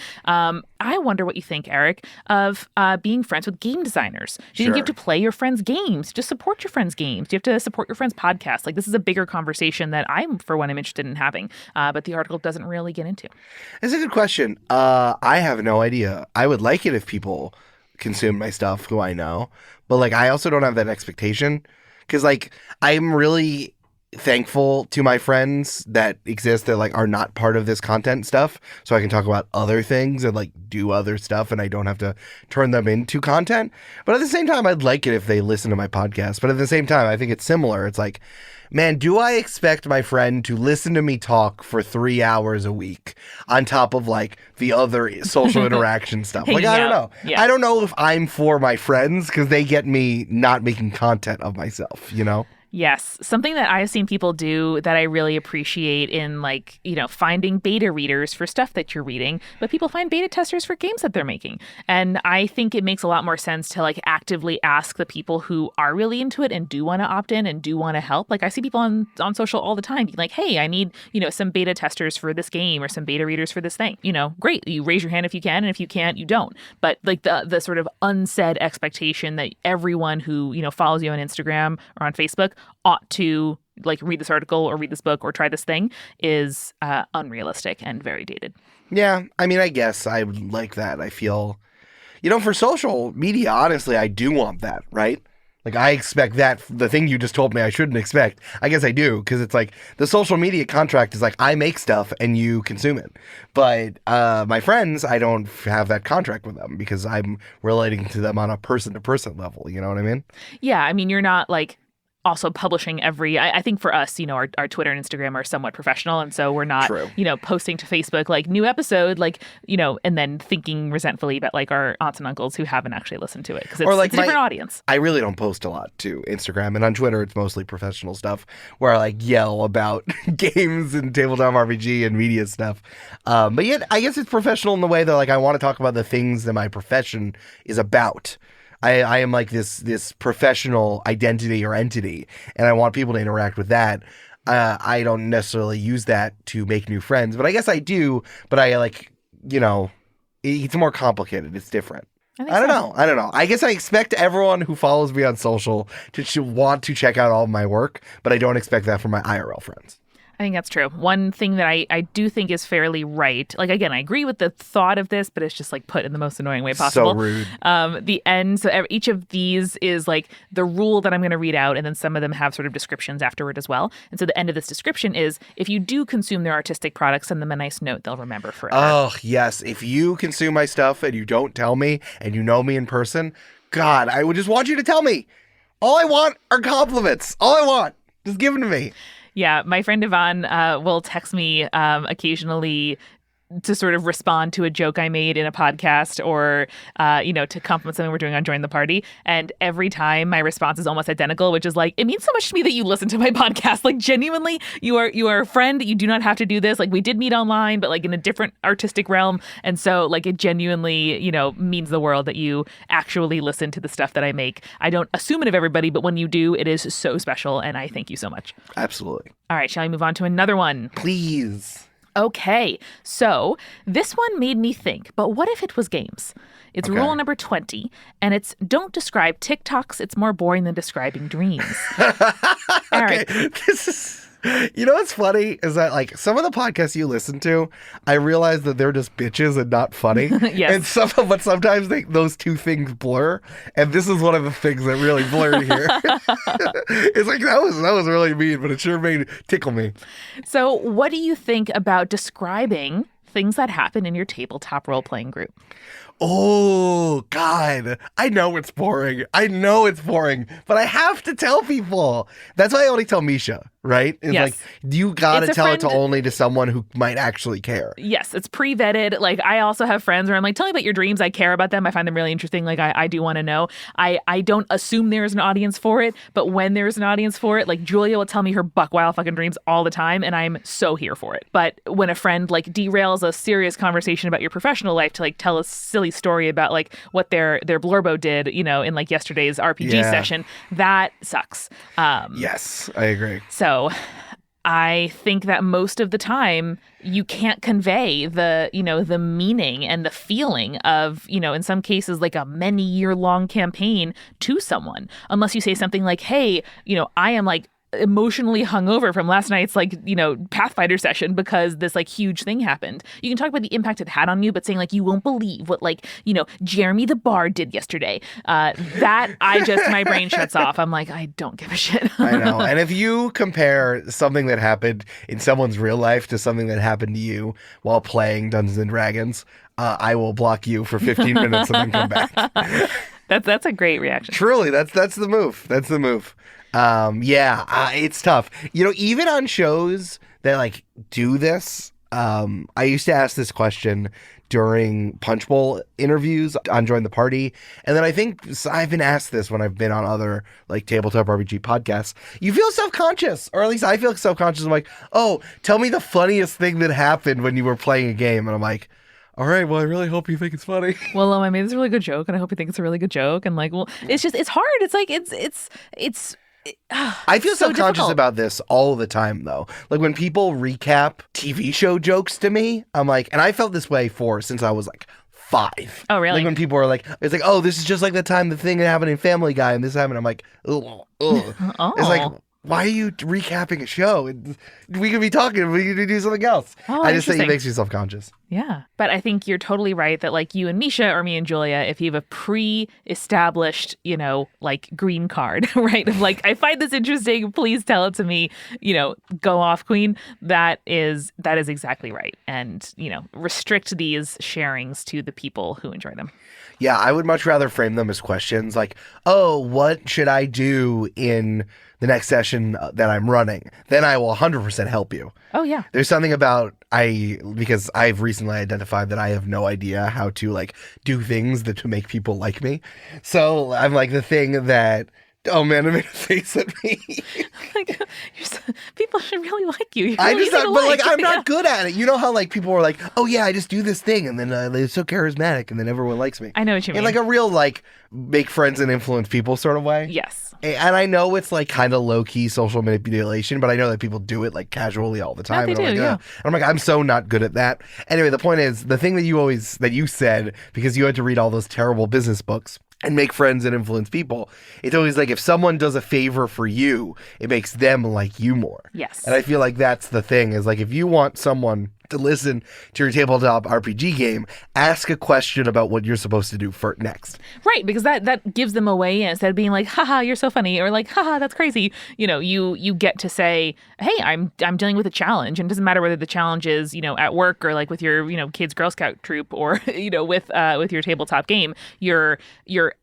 Speaker 2: I wonder what you think, Eric, of being friends with game designers. Do you think you have to play your friends' games? Just support your friends' games. Do you have to support your friends' podcasts? Like, this is a bigger conversation that for one, I'm interested in having, but the article doesn't really get into.
Speaker 1: It's a good question. I have no idea. I would like it if people consume my stuff who I know, but like, I also don't have that expectation because like, I'm really thankful to my friends that exist that like are not part of this content stuff, so I can talk about other things and like do other stuff and I don't have to turn them into content. But at the same time, I'd like it if they listen to my podcast. But at the same time, I think it's similar. It's like, man, do I expect my friend to listen to me talk for 3 hours a week on top of like the other social interaction stuff? Like, I don't know. Yeah. I don't know if I'm for my friends because they get me not making content of myself, you know?
Speaker 2: Yes. Something that I've seen people do that I really appreciate in like, finding beta readers for stuff that you're reading, but people find beta testers for games that they're making. And I think it makes a lot more sense to like actively ask the people who are really into it and do want to opt in and do want to help. Like I see people on social all the time being like, hey, I need, some beta testers for this game or some beta readers for this thing. Great. You raise your hand if you can. And if you can't, you don't. But like the sort of unsaid expectation that everyone who, follows you on Instagram or on Facebook ought to like read this article or read this book or try this thing is unrealistic and very dated.
Speaker 1: Yeah. I mean, I guess I would like that. I feel, for social media, honestly, I do want that, right? Like I expect that the thing you just told me I shouldn't expect. I guess I do because it's like the social media contract is like I make stuff and you consume it. But my friends, I don't have that contract with them because I'm relating to them on a person-to-person level. You know what I mean?
Speaker 2: Yeah. I mean, you're not like also publishing I think for us, our Twitter and Instagram are somewhat professional. And so we're not, posting to Facebook, like new episode, like, and then thinking resentfully about like our aunts and uncles who haven't actually listened to it because it's a different audience.
Speaker 1: I really don't post a lot to Instagram, and on Twitter, it's mostly professional stuff where I like yell about games and tabletop RPG and media stuff. But yet I guess it's professional in the way that like I want to talk about the things that my profession is about. I am like this professional identity or entity, and I want people to interact with that. I don't necessarily use that to make new friends, but I guess I do. But I like, it's more complicated. It's different. I don't know. I guess I expect everyone who follows me on social to want to check out all of my work, but I don't expect that from my IRL friends.
Speaker 2: I think that's true. One thing that I do think is fairly right, like, again, I agree with the thought of this, but it's just like put in the most annoying way possible.
Speaker 1: So rude.
Speaker 2: The end, so each of these is like the rule that I'm going to read out, and then some of them have sort of descriptions afterward as well. And so the end of this description is, if you do consume their artistic products, send them a nice note they'll remember forever.
Speaker 1: Oh, yes. If you consume my stuff and you don't tell me and you know me in person, God, I would just want you to tell me. All I want are compliments. All I want. Just give them to me.
Speaker 2: Yeah, my friend Yvonne will text me occasionally to sort of respond to a joke I made in a podcast or, to compliment something we're doing on Join the Party. And every time my response is almost identical, which is like, it means so much to me that you listen to my podcast. Like, genuinely, you are a friend. You do not have to do this. Like, we did meet online, but like in a different artistic realm. And so like it genuinely, means the world that you actually listen to the stuff that I make. I don't assume it of everybody, but when you do, it is so special. And I thank you so much.
Speaker 1: Absolutely.
Speaker 2: All right. Shall we move on to another one?
Speaker 1: Please.
Speaker 2: Okay, so this one made me think, but what if it was games? It's rule number 20, and it's don't describe TikToks. It's more boring than describing dreams.
Speaker 1: Okay, this is... what's funny is that like some of the podcasts you listen to, I realize that they're just bitches and not funny.
Speaker 2: Yes.
Speaker 1: And but sometimes those two things blur, and this is one of the things that really blurred here. It's like that was really mean, but it sure made tickle me.
Speaker 2: So, what do you think about describing things that happen in your tabletop role-playing group?
Speaker 1: Oh, God. I know it's boring. But I have to tell people. That's why I only tell Mischa, right? It's
Speaker 2: Yes.
Speaker 1: like, you got to tell it
Speaker 2: friend-
Speaker 1: only to someone who might actually care.
Speaker 2: Yes, it's pre-vetted. Like, I also have friends where I'm like, tell me about your dreams. I care about them. I find them really interesting. Like, I do want to know. I don't assume there's an audience for it, but when there's an audience for it, like, Julia will tell me her buck wild fucking dreams all the time, and I'm so here for it. But when a friend, like, derails a serious conversation about your professional life to, like, tell a silly story about, like, what their blurbo did, you know, in, like, yesterday's RPG session, that sucks.
Speaker 1: Yes, I agree.
Speaker 2: So I think that most of the time you can't convey the, you know, the meaning and the feeling of, you know, in some cases, like a many year long campaign to someone, unless you say something like, hey, you know, I am like emotionally hungover from last night's, like, you know, Pathfinder session because this like huge thing happened. You can talk about the impact it had on you, but saying like, you won't believe what, like, you know, Jeremy the Bard did yesterday. That my brain shuts off. I'm like, I don't give a shit.
Speaker 1: I know. And if you compare something that happened in someone's real life to something that happened to you while playing Dungeons and Dragons, I will block you for 15 minutes and then come back.
Speaker 2: That's a great reaction.
Speaker 1: Truly, that's the move. That's the move. It's tough. You know, even on shows that like do this, I used to ask this question during Punch Bowl interviews on Join the Party. And then I think I've been asked this when I've been on other like tabletop RPG podcasts. You feel self-conscious, or at least I feel self-conscious. I'm like, oh, tell me the funniest thing that happened when you were playing a game. And I'm like, all right, well, I really hope you think it's funny.
Speaker 2: Well, I made this really good joke, and I hope you think it's a really good joke. And like, well, it's hard. It's like, it's
Speaker 1: I feel
Speaker 2: so
Speaker 1: self-conscious
Speaker 2: difficult
Speaker 1: about this all the time, though. Like when people recap TV show jokes to me, I'm like, and I felt this way since I was like 5.
Speaker 2: Oh, really?
Speaker 1: Like when people are like, it's like, oh, this is just like the time the thing that happened in Family Guy and this happened. I'm like, ugh.
Speaker 2: Oh.
Speaker 1: It's like, why are you recapping a show? We could be talking. We could do something else.
Speaker 2: Oh,
Speaker 1: I just think it
Speaker 2: interesting.
Speaker 1: makes you self-conscious.
Speaker 2: Yeah. But I think you're totally right that like you and Mischa or me and Julia, if you have a pre-established, you know, like green card, right? Of like, I find this interesting, please tell it to me, you know, go off, queen. That is exactly right. And, you know, restrict these sharings to the people who enjoy them.
Speaker 1: Yeah, I would much rather frame them as questions like, oh, what should I do in the next session that I'm running? Then I will 100% help you.
Speaker 2: Oh, yeah.
Speaker 1: There's something about because I've recently identified that I have no idea how to like do things to make people like me. So I'm like the thing that, oh man, I made a face at me.
Speaker 2: Like, people should really like you.
Speaker 1: I just not, but like I'm not good at it. You know how like people are like, oh yeah, I just do this thing, and then they're so charismatic, and then everyone likes me.
Speaker 2: I know what you mean.
Speaker 1: In like a real like make friends and influence people sort of way.
Speaker 2: Yes.
Speaker 1: And I know it's like kind of low key social manipulation, but I know that people do it like casually all the time.
Speaker 2: Yeah, they do, yeah.
Speaker 1: And I'm like, I'm so not good at that. Anyway, the point is, the thing that you said, because you had to read all those terrible business books and make friends and influence people, it's always like if someone does a favor for you, it makes them like you more.
Speaker 2: Yes.
Speaker 1: And I feel like that's the thing, is like if you want someone to listen to your tabletop RPG game, ask a question about what you're supposed to do next.
Speaker 2: Right, because that gives them a way in, instead of being like, haha, you're so funny, or like, haha, that's crazy. You know, you get to say, hey, I'm dealing with a challenge, and it doesn't matter whether the challenge is, you know, at work or like with your, you know, kids Girl Scout troop, or you know, with your tabletop game. You're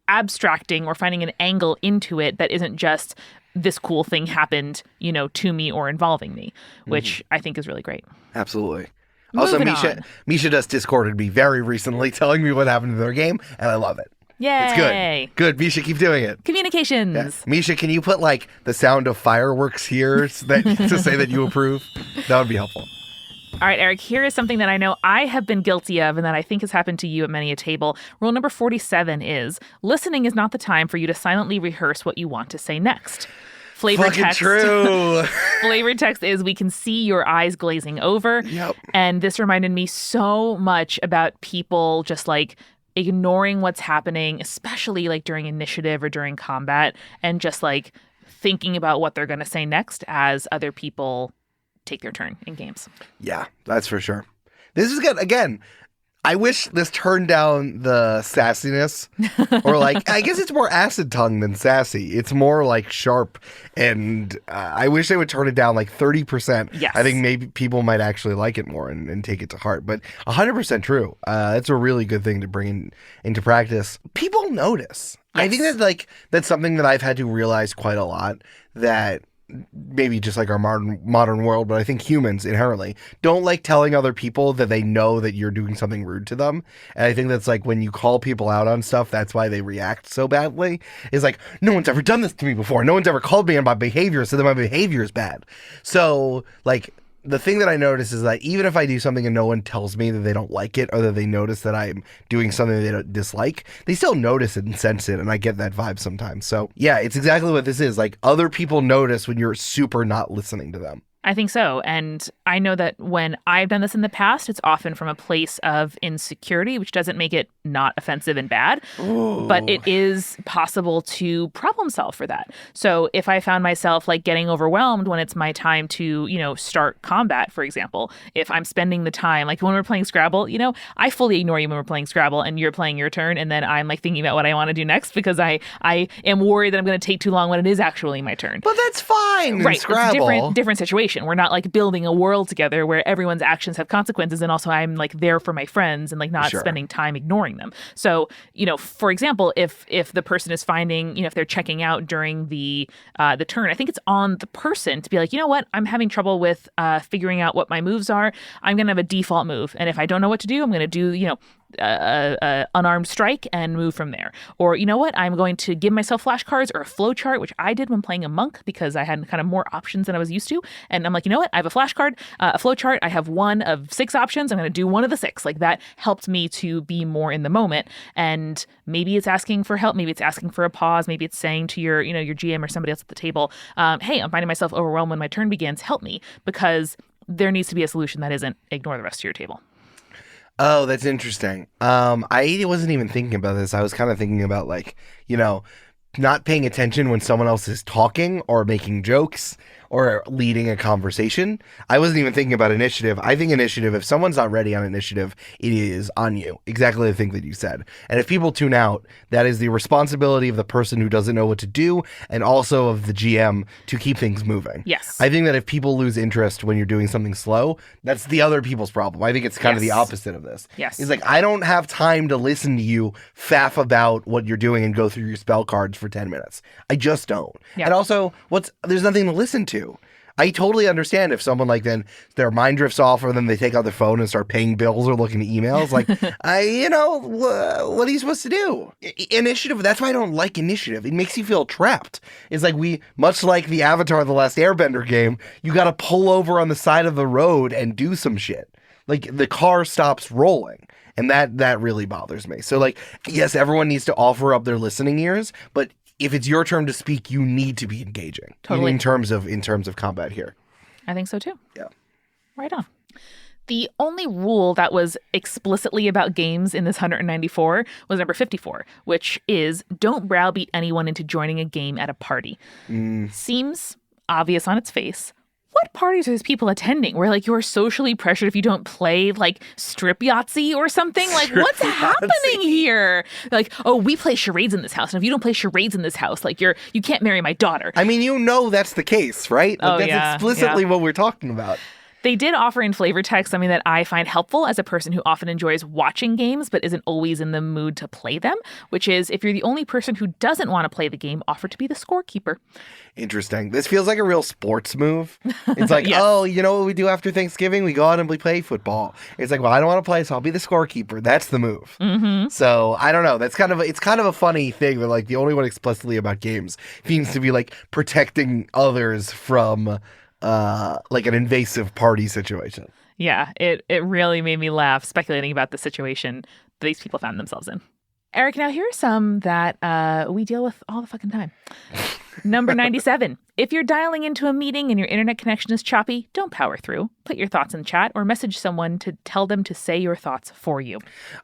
Speaker 2: abstracting or finding an angle into it that isn't just this cool thing happened, you know, to me or involving me, which I think is really great.
Speaker 1: Absolutely.
Speaker 2: Moving
Speaker 1: Also,
Speaker 2: on.
Speaker 1: Mischa just Discorded me very recently, telling me what happened to their game, and I love it.
Speaker 2: Yay!
Speaker 1: It's good. Good, Mischa, keep doing it.
Speaker 2: Communications.
Speaker 1: Yeah. Mischa, can you put like the sound of fireworks here to say that you approve? That would be helpful.
Speaker 2: All right, Eric, here is something that I know I have been guilty of and that I think has happened to you at many a table. Rule number 47 is, listening is not the time for you to silently rehearse what you want to say next. Flavor
Speaker 1: Fucking
Speaker 2: text.
Speaker 1: true.
Speaker 2: Flavor text is we can see your eyes glazing over.
Speaker 1: Yep.
Speaker 2: And this reminded me so much about people just like ignoring what's happening, especially like during initiative or during combat, and just like thinking about what they're going to say next as other people take their turn in games.
Speaker 1: Yeah, that's for sure. This is good. Again, I wish this turned down the sassiness, or like, I guess it's more acid tongue than sassy. It's more like sharp, and I wish they would turn it down like 30%.
Speaker 2: Yes.
Speaker 1: I think maybe people might actually like it more and take it to heart. But 100% true. That's a really good thing to bring into practice. People notice. Yes. I think that that's something that I've had to realize quite a lot, that maybe just like our modern world, but I think humans inherently don't like telling other people that they know that you're doing something rude to them. And I think that's like when you call people out on stuff, that's why they react so badly. It's like, no one's ever done this to me before. No one's ever called me on my behavior, so that my behavior is bad. So like, the thing that I notice is that even if I do something and no one tells me that they don't like it, or that they notice that I'm doing something they don't dislike, they still notice it and sense it, and I get that vibe sometimes. So yeah, it's exactly what this is. Like, other people notice when you're super not listening to them.
Speaker 2: I think so. And I know that when I've done this in the past, it's often from a place of insecurity, which doesn't make it not offensive and bad.
Speaker 1: Ooh.
Speaker 2: But it is possible to problem solve for that. So if I found myself like getting overwhelmed when it's my time to, start combat, for example, if I'm spending the time, like when we're playing Scrabble, I fully ignore you when we're playing Scrabble and you're playing your turn. And then I'm like thinking about what I want to do next, because I am worried that I'm going to take too long when it is actually my turn.
Speaker 1: But that's fine.
Speaker 2: Right.
Speaker 1: Scrabble.
Speaker 2: It's a different situation. We're not like building a world together where everyone's actions have consequences, and also I'm like there for my friends and like not spending time ignoring them. So, for example, if the person is finding, if they're checking out during the turn, I think it's on the person to be like, you know what, I'm having trouble with figuring out what my moves are. I'm going to have a default move. And if I don't know what to do, I'm going to do, unarmed strike and move from there. Or, you know what, I'm going to give myself flashcards or a flow chart, which I did when playing a monk because I had kind of more options than I was used to. And I'm like, you know what, I have a flashcard, a flow chart. I have one of 6 options. I'm going to do one of the 6. Like, that helped me to be more in the moment. And maybe it's asking for help. Maybe it's asking for a pause. Maybe it's saying to your GM or somebody else at the table, hey, I'm finding myself overwhelmed when my turn begins. Help me, because there needs to be a solution that isn't ignore the rest of your table.
Speaker 1: Oh, that's interesting. I wasn't even thinking about this. I was kind of thinking about not paying attention when someone else is talking or making jokes or leading a conversation. I wasn't even thinking about initiative. I think initiative, if someone's not ready on initiative, it is on you. Exactly the thing that you said. And if people tune out, that is the responsibility of the person who doesn't know what to do, and also of the GM to keep things moving.
Speaker 2: Yes.
Speaker 1: I think that if people lose interest when you're doing something slow, that's the other people's problem. I think it's kind of the opposite of this.
Speaker 2: Yes.
Speaker 1: It's like, I don't have time to listen to you faff about what you're doing and go through your spell cards for 10 minutes. I just don't. Yeah. And also, there's nothing to listen to. I totally understand if someone then their mind drifts off, or then they take out their phone and start paying bills or looking at emails. Like, what are you supposed to do? Initiative. That's why I don't like initiative. It makes you feel trapped. It's like much like the Avatar: The Last Airbender game, you got to pull over on the side of the road and do some shit. Like, the car stops rolling. And that really bothers me. So yes, everyone needs to offer up their listening ears, but if it's your turn to speak, you need to be engaging.
Speaker 2: Totally.
Speaker 1: In terms of combat here.
Speaker 2: I think so too.
Speaker 1: Yeah.
Speaker 2: Right on. The only rule that was explicitly about games in this 194 was number 54, which is don't browbeat anyone into joining a game at a party. Seems obvious on its face. What parties are these people attending where you're socially pressured if you don't play strip Yahtzee or something? What's happening here? Oh, we play charades in this house, and if you don't play charades in this house, you can't marry my daughter.
Speaker 1: I mean, that's the case, right? That's explicitly what we're talking about.
Speaker 2: They did offer in flavor text something that I find helpful as a person who often enjoys watching games but isn't always in the mood to play them, which is, if you're the only person who doesn't want to play the game, offer to be the scorekeeper.
Speaker 1: Interesting. This feels like a real sports move. It's like,
Speaker 2: yes.
Speaker 1: Oh, you know what we do after Thanksgiving? We go out and we play football. It's like, well, I don't want to play, so I'll be the scorekeeper. That's the move.
Speaker 2: Mm-hmm.
Speaker 1: So I don't know. It's kind of a funny thing that the only one explicitly about games seems to be protecting others from an invasive party situation.
Speaker 2: Yeah, it really made me laugh speculating about the situation these people found themselves in. Eric, now here are some that we deal with all the fucking time. Number 97, If you're dialing into a meeting and your internet connection is choppy, don't power through. Put your thoughts in chat or message someone to tell them to say your thoughts for you.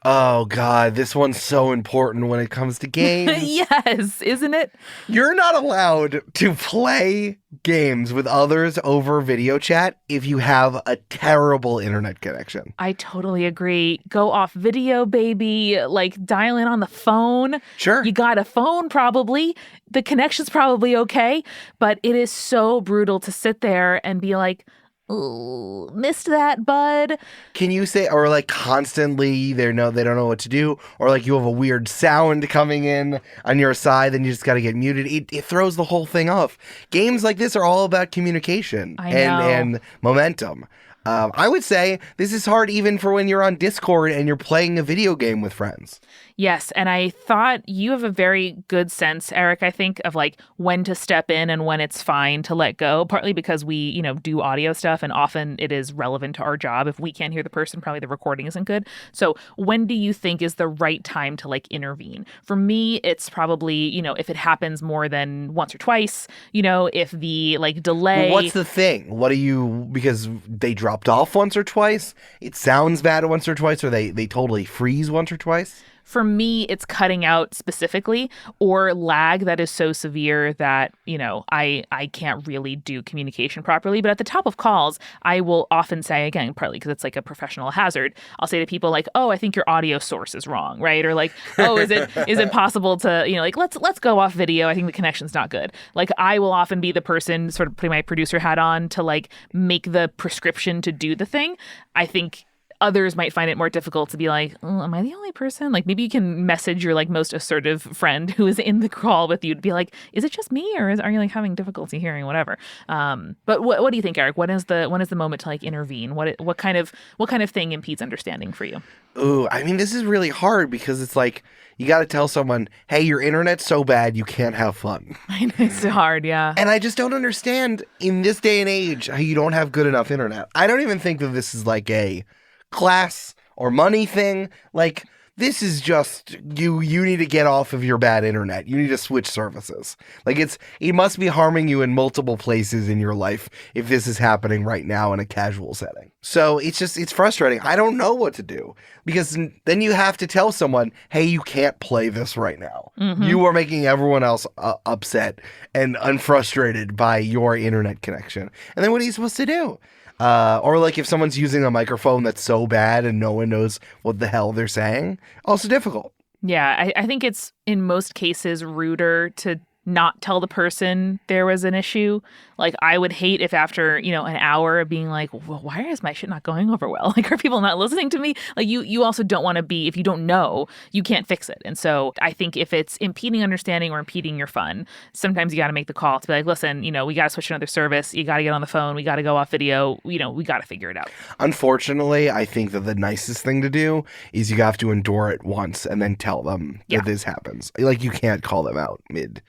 Speaker 1: Oh, God, this one's so important when it comes to games.
Speaker 2: Yes, isn't it?
Speaker 1: You're not allowed to play games with others over video chat if you have a terrible internet connection.
Speaker 2: I totally agree. Go off video, baby. Like, dial in on the phone.
Speaker 1: Sure.
Speaker 2: You got a phone, probably. The connection's probably okay. But it is so brutal to sit there and be like, ooh, missed that, bud.
Speaker 1: Can you say, or like constantly they don't know what to do, or like you have a weird sound coming in on your side, then you just got to get muted. It throws the whole thing off. Games like this are all about communication and momentum. I would say this is hard even for when you're on Discord and you're playing a video game with friends.
Speaker 2: Yes, and I thought you have a very good sense, Eric, I think, of like when to step in and when it's fine to let go, partly because we, do audio stuff and often it is relevant to our job. If we can't hear the person, probably the recording isn't good. So when do you think is the right time to like intervene? For me, it's probably, if it happens more than once or twice, if the like delay.
Speaker 1: Well, what's the thing? Because they dropped off once or twice, it sounds bad once or twice, or they totally freeze once or twice?
Speaker 2: For me, it's cutting out specifically or lag that is so severe that, I can't really do communication properly. But at the top of calls, I will often say, again, partly because it's like a professional hazard, I'll say to people like, oh, I think your audio source is wrong, right? Or like, oh, is it possible to, like, let's go off video. I think the connection's not good. Like, I will often be the person sort of putting my producer hat on to like make the prescription to do the thing. I think others might find it more difficult to be like, oh, am I the only person? Like, maybe you can message your like most assertive friend who is in the call with you to be like, is it just me, or are you like having difficulty hearing, whatever? But what do you think, Eric? When is the moment to like intervene? What kind of thing impedes understanding for you?
Speaker 1: Ooh, I mean, this is really hard because it's like you got to tell someone, hey, your internet's so bad you can't have fun.
Speaker 2: I know, it's hard, yeah.
Speaker 1: And I just don't understand in this day and age how you don't have good enough internet. I don't even think that this is like a class or money thing. Like, this is just you need to get off of your bad internet. You need to switch services. Like, it must be harming you in multiple places in your life if this is happening right now in a casual setting. So it's frustrating. I don't know what to do, because then you have to tell someone, hey, you can't play this right now. Mm-hmm. You are making everyone else upset and unfrustrated by your internet connection. And then what are you supposed to do? Or like if someone's using a microphone that's so bad and no one knows what the hell they're saying, also difficult.
Speaker 2: Yeah, I think it's in most cases ruder to not tell the person there was an issue. Like, I would hate if after, an hour of being like, well, why is my shit not going over well? Like, are people not listening to me? Like, you also don't want to be, if you don't know, you can't fix it. And so I think if it's impeding understanding or impeding your fun, sometimes you got to make the call to be like, listen, we got to switch to another service. You got to get on the phone. We got to go off video. We got to figure it out.
Speaker 1: Unfortunately, I think that the nicest thing to do is you have to endure it once and then tell them that this happens. Like, you can't call them out mid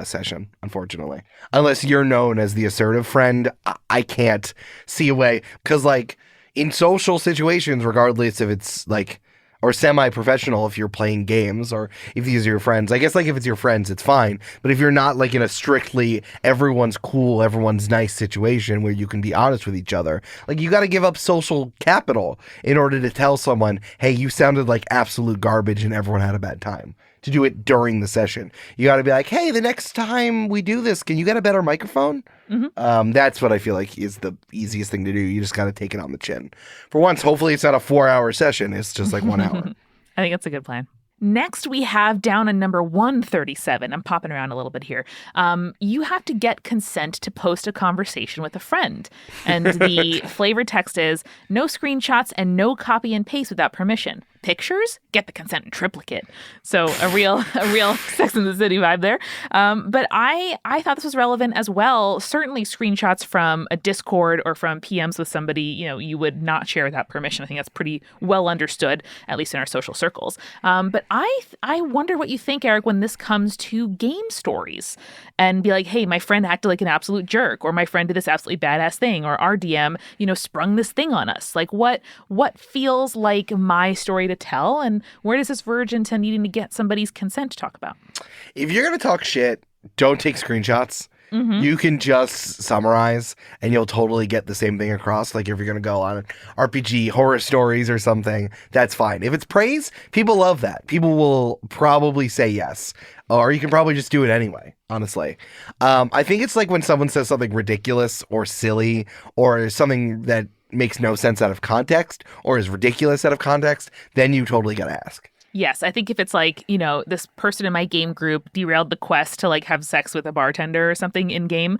Speaker 1: session, unfortunately, unless you're known as the assertive friend. I can't see a way, because like in social situations, regardless if it's like or semi-professional, if you're playing games or if these are your friends, I guess like if it's your friends, it's fine. But if you're not like in a strictly everyone's cool, everyone's nice situation where you can be honest with each other, like you got to give up social capital in order to tell someone, hey, you sounded like absolute garbage and everyone had a bad time. To do it during the session, you got to be like, hey, the next time we do this, can you get a better microphone? Mm-hmm. That's what I feel like is the easiest thing to do. You just got to take it on the chin. For once, hopefully it's not a 4-hour session. It's just like 1 hour.
Speaker 2: I think that's a good plan. Next, we have down on number 137. I'm popping around a little bit here. You have to get consent to post a conversation with a friend. And the flavor text is, no screenshots and no copy and paste without permission. Pictures? Get the consent in triplicate. So a real Sex and the City vibe there. But I thought this was relevant as well. Certainly screenshots from a Discord or from PMs with somebody, you would not share without permission. I think that's pretty well understood, at least in our social circles. But I wonder what you think, Eric, when this comes to game stories and be like, hey, my friend acted like an absolute jerk, or my friend did this absolutely badass thing, or our DM, sprung this thing on us. Like what feels like my story to tell, and where does this verge into needing to get somebody's consent to talk about?
Speaker 1: If you're going to talk shit, don't take screenshots. you can just summarize and you'll totally get the same thing across. Like if you're going to go on RPG horror stories or something, that's fine. If it's praise, people love that. People will probably say yes. Or you can probably just do it anyway, honestly. I think it's like when someone says something ridiculous or silly or something that makes no sense out of context or is ridiculous out of context, then you totally got to ask.
Speaker 2: Yes, I think if it's like, this person in my game group derailed the quest to like have sex with a bartender or something in game,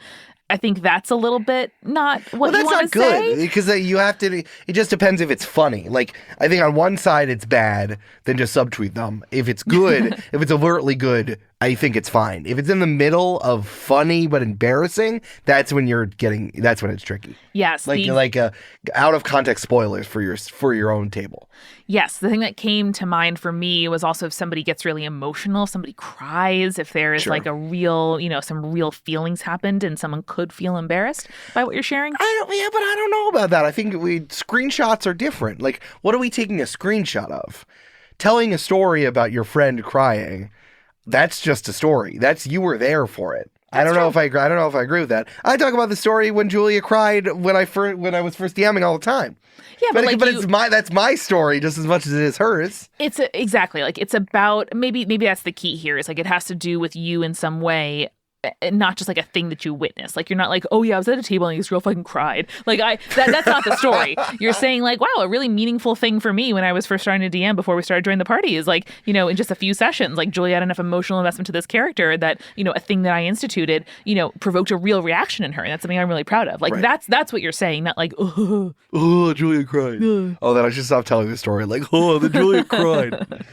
Speaker 2: I think that's a little bit not what you want to say.
Speaker 1: Well, that's not good because you have to. It just depends if it's funny. Like I think on one side it's bad, then just subtweet them. If it's good, if it's overtly good, I think it's fine. If it's in the middle of funny but embarrassing, that's when that's when it's tricky.
Speaker 2: Yes,
Speaker 1: like out of context spoilers for your own table.
Speaker 2: Yes, the thing that came to mind for me was also if somebody gets really emotional, if somebody cries, if there is like a real, some real feelings happened and someone could feel embarrassed by what you're sharing.
Speaker 1: But I don't know about that. I think screenshots are different. Like, what are we taking a screenshot of? Telling a story about your friend crying. That's just a story. You were there for it. I don't know if I agree with that. I talk about the story when Julia cried when I was first DMing all the time.
Speaker 2: Yeah, but
Speaker 1: that's my story just as much as it is hers.
Speaker 2: Exactly. Like it's about maybe that's the key here. Is like it has to do with you in some way. Not just like a thing that you witness. Like you're not like, oh yeah, I was at a table and this girl fucking cried. Like that's not the story. You're saying like, wow, a really meaningful thing for me when I was first starting to DM before we started joining the party is like, in just a few sessions, like Julia had enough emotional investment to this character that, a thing that I instituted, provoked a real reaction in her. And that's something I'm really proud of. Like that's what you're saying, not like, oh, Julia cried.
Speaker 1: Oh, then I should stop telling the story. Like, oh, the Julia cried.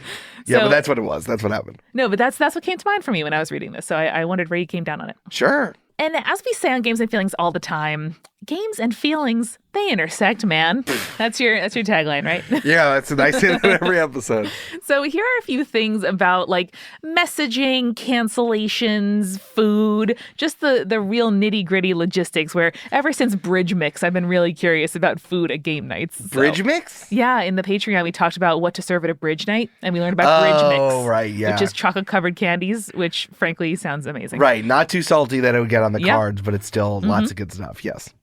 Speaker 1: Yeah, but that's what it was. That's what happened.
Speaker 2: No, but that's what came to mind for me when I was reading this. So I wondered where you came down on it.
Speaker 1: Sure.
Speaker 2: And as we say on Games and Feelings all the time, games and feelings, they intersect, man. That's your tagline, right?
Speaker 1: Yeah, that's a nice hit in every episode.
Speaker 2: So here are a few things about like messaging, cancellations, food, just the real nitty-gritty logistics where ever since Bridge Mix, I've been really curious about food at game nights.
Speaker 1: Bridge Mix?
Speaker 2: Yeah, in the Patreon, we talked about what to serve at a bridge night, and we learned about Bridge Mix.
Speaker 1: Oh, right, yeah.
Speaker 2: Which is chocolate-covered candies, which frankly sounds amazing.
Speaker 1: Right, not too salty that it would get on the cards, but it's still lots of good stuff, yes.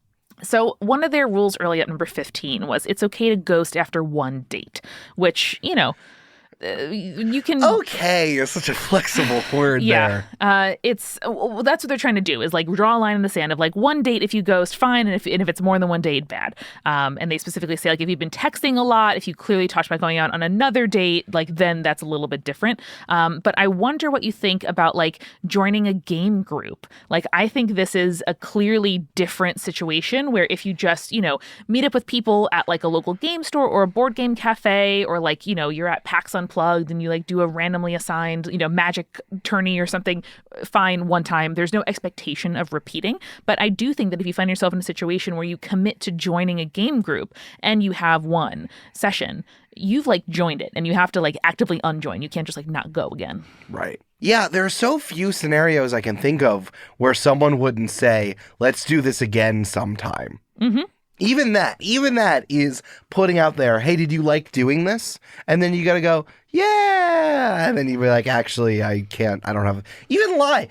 Speaker 2: So one of their rules early at number 15 was it's okay to ghost after one date, which, you can.
Speaker 1: Okay, it's such a flexible word there.
Speaker 2: That's what they're trying to do is like draw a line in the sand of like one date if you ghost, fine, and if it's more than one date, bad. And they specifically say like if you've been texting a lot, if you clearly talked about going out on another date, like then that's a little bit different. But I wonder what you think about like joining a game group. Like I think this is a clearly different situation where if you just meet up with people at like a local game store or a board game cafe or like you're at PAX Unplugged and you like do a randomly assigned, magic tourney or something, fine, one time. There's no expectation of repeating. But I do think that if you find yourself in a situation where you commit to joining a game group and you have one session, you've like joined it and you have to like actively unjoin. You can't just like not go again.
Speaker 1: Right. Yeah, there are so few scenarios I can think of where someone wouldn't say, let's do this again sometime. Mm-hmm. Even that is putting out there, hey, did you like doing this? And then you got to go, yeah. And then you be like, actually, I don't have, even lie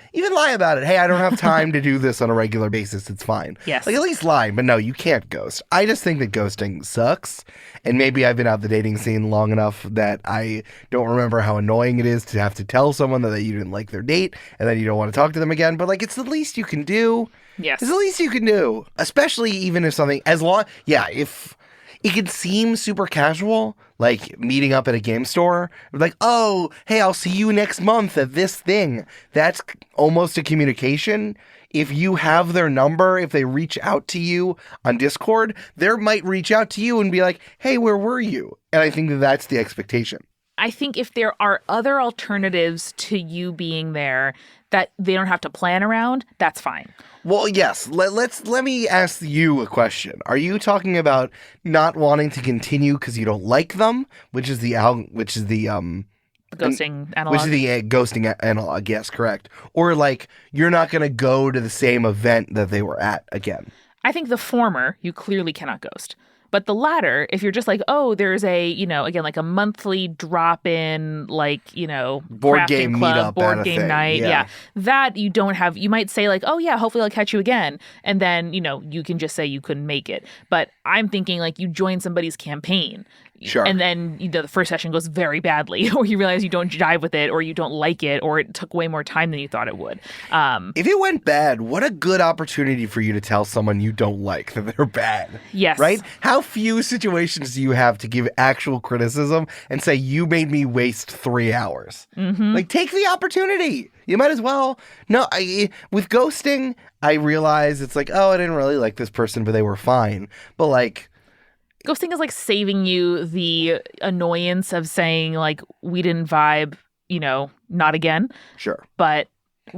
Speaker 1: about it. Hey, I don't have time to do this on a regular basis. It's fine.
Speaker 2: Yes.
Speaker 1: Like at least lie, but no, you can't ghost. I just think that ghosting sucks. And maybe I've been out the dating scene long enough that I don't remember how annoying it is to have to tell someone that you didn't like their date and then you don't want to talk to them again. But like, it's the least you can do.
Speaker 2: Yes.
Speaker 1: It's the least you can do. Especially even if something, if it could seem super casual, like meeting up at a game store, like, oh, hey, I'll see you next month at this thing. That's almost a communication. If you have their number, if they reach out to you on Discord, they might reach out to you and be like, hey, where were you? And I think that that's the expectation.
Speaker 2: I think if there are other alternatives to you being there that they don't have to plan around, that's fine.
Speaker 1: Well, yes. Let me ask you a question. Are you talking about not wanting to continue because you don't like them, which is the ghosting
Speaker 2: analog.
Speaker 1: Which is the ghosting analog, yes, correct. Or like you're not going to go to the same event that they were at again.
Speaker 2: I think the former, you clearly cannot ghost. But the latter, if you're just like, oh, there's a, again, like a monthly drop in, like,
Speaker 1: board
Speaker 2: crafting
Speaker 1: game
Speaker 2: club,
Speaker 1: meetup,
Speaker 2: board game night.
Speaker 1: Yeah.
Speaker 2: That you don't have. You might say like, oh yeah, hopefully I'll catch you again. And then, you can just say you couldn't make it. But I'm thinking like you join somebody's campaign.
Speaker 1: Sure.
Speaker 2: And then the first session goes very badly, or you realize you don't jive with it, or you don't like it, or it took way more time than you thought it would.
Speaker 1: If it went bad, what a good opportunity for you to tell someone you don't like that they're bad.
Speaker 2: Yes.
Speaker 1: Right? How few situations do you have to give actual criticism and say, you made me waste 3 hours?
Speaker 2: Mm-hmm.
Speaker 1: Like, take the opportunity. You might as well. No, with ghosting, I realize it's like, oh, I didn't really like this person, but they were fine. But like,
Speaker 2: ghosting is like saving you the annoyance of saying like, we didn't vibe, not again.
Speaker 1: Sure.
Speaker 2: But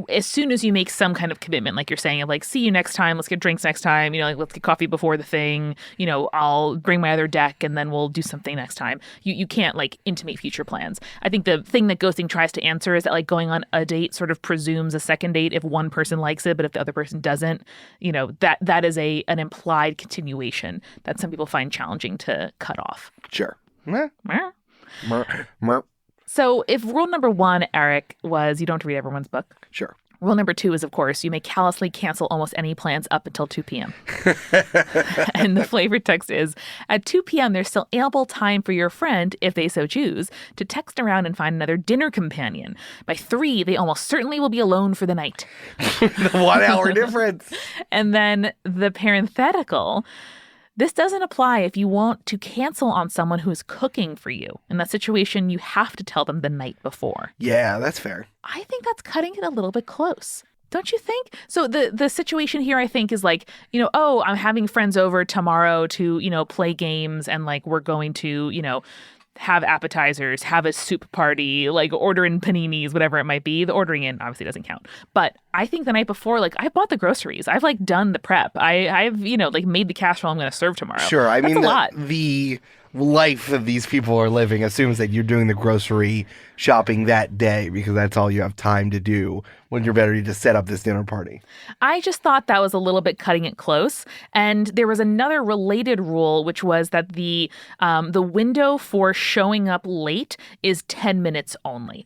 Speaker 2: as soon as you make some kind of commitment, like you're saying, of like, see you next time, let's get drinks next time, like let's get coffee before the thing, I'll bring my other deck and then we'll do something next time. You can't like intimate future plans. I think the thing that ghosting tries to answer is that like going on a date sort of presumes a second date if one person likes it, but if the other person doesn't, that is an implied continuation that some people find challenging to cut off.
Speaker 1: Sure.
Speaker 2: So if rule number 1, Eric, was you don't have to read everyone's book.
Speaker 1: Sure.
Speaker 2: Rule number 2 is, of course, you may callously cancel almost any plans up until 2 p.m. And the flavored text is, at 2 p.m., there's still ample time for your friend, if they so choose, to text around and find another dinner companion. By 3, they almost certainly will be alone for the night.
Speaker 1: The 1 hour difference.
Speaker 2: And then the parenthetical, this doesn't apply if you want to cancel on someone who is cooking for you. In that situation, you have to tell them the night before.
Speaker 1: Yeah, that's fair.
Speaker 2: I think that's cutting it a little bit close. Don't you think? So the situation here, I think, is like, oh, I'm having friends over tomorrow to, play games and like we're going to, have appetizers, have a soup party, like order in paninis, whatever it might be. The ordering in obviously doesn't count. But I think the night before, like I bought the groceries. I've like done the prep. I've, like made the casserole I'm going to serve tomorrow.
Speaker 1: Sure. I mean,
Speaker 2: a lot.
Speaker 1: The life that these people are living assumes that you're doing the grocery shopping that day because that's all you have time to do when you're ready to set up this dinner party.
Speaker 2: I just thought that was a little bit cutting it close. And there was another related rule, which was that the window for showing up late is 10 minutes only,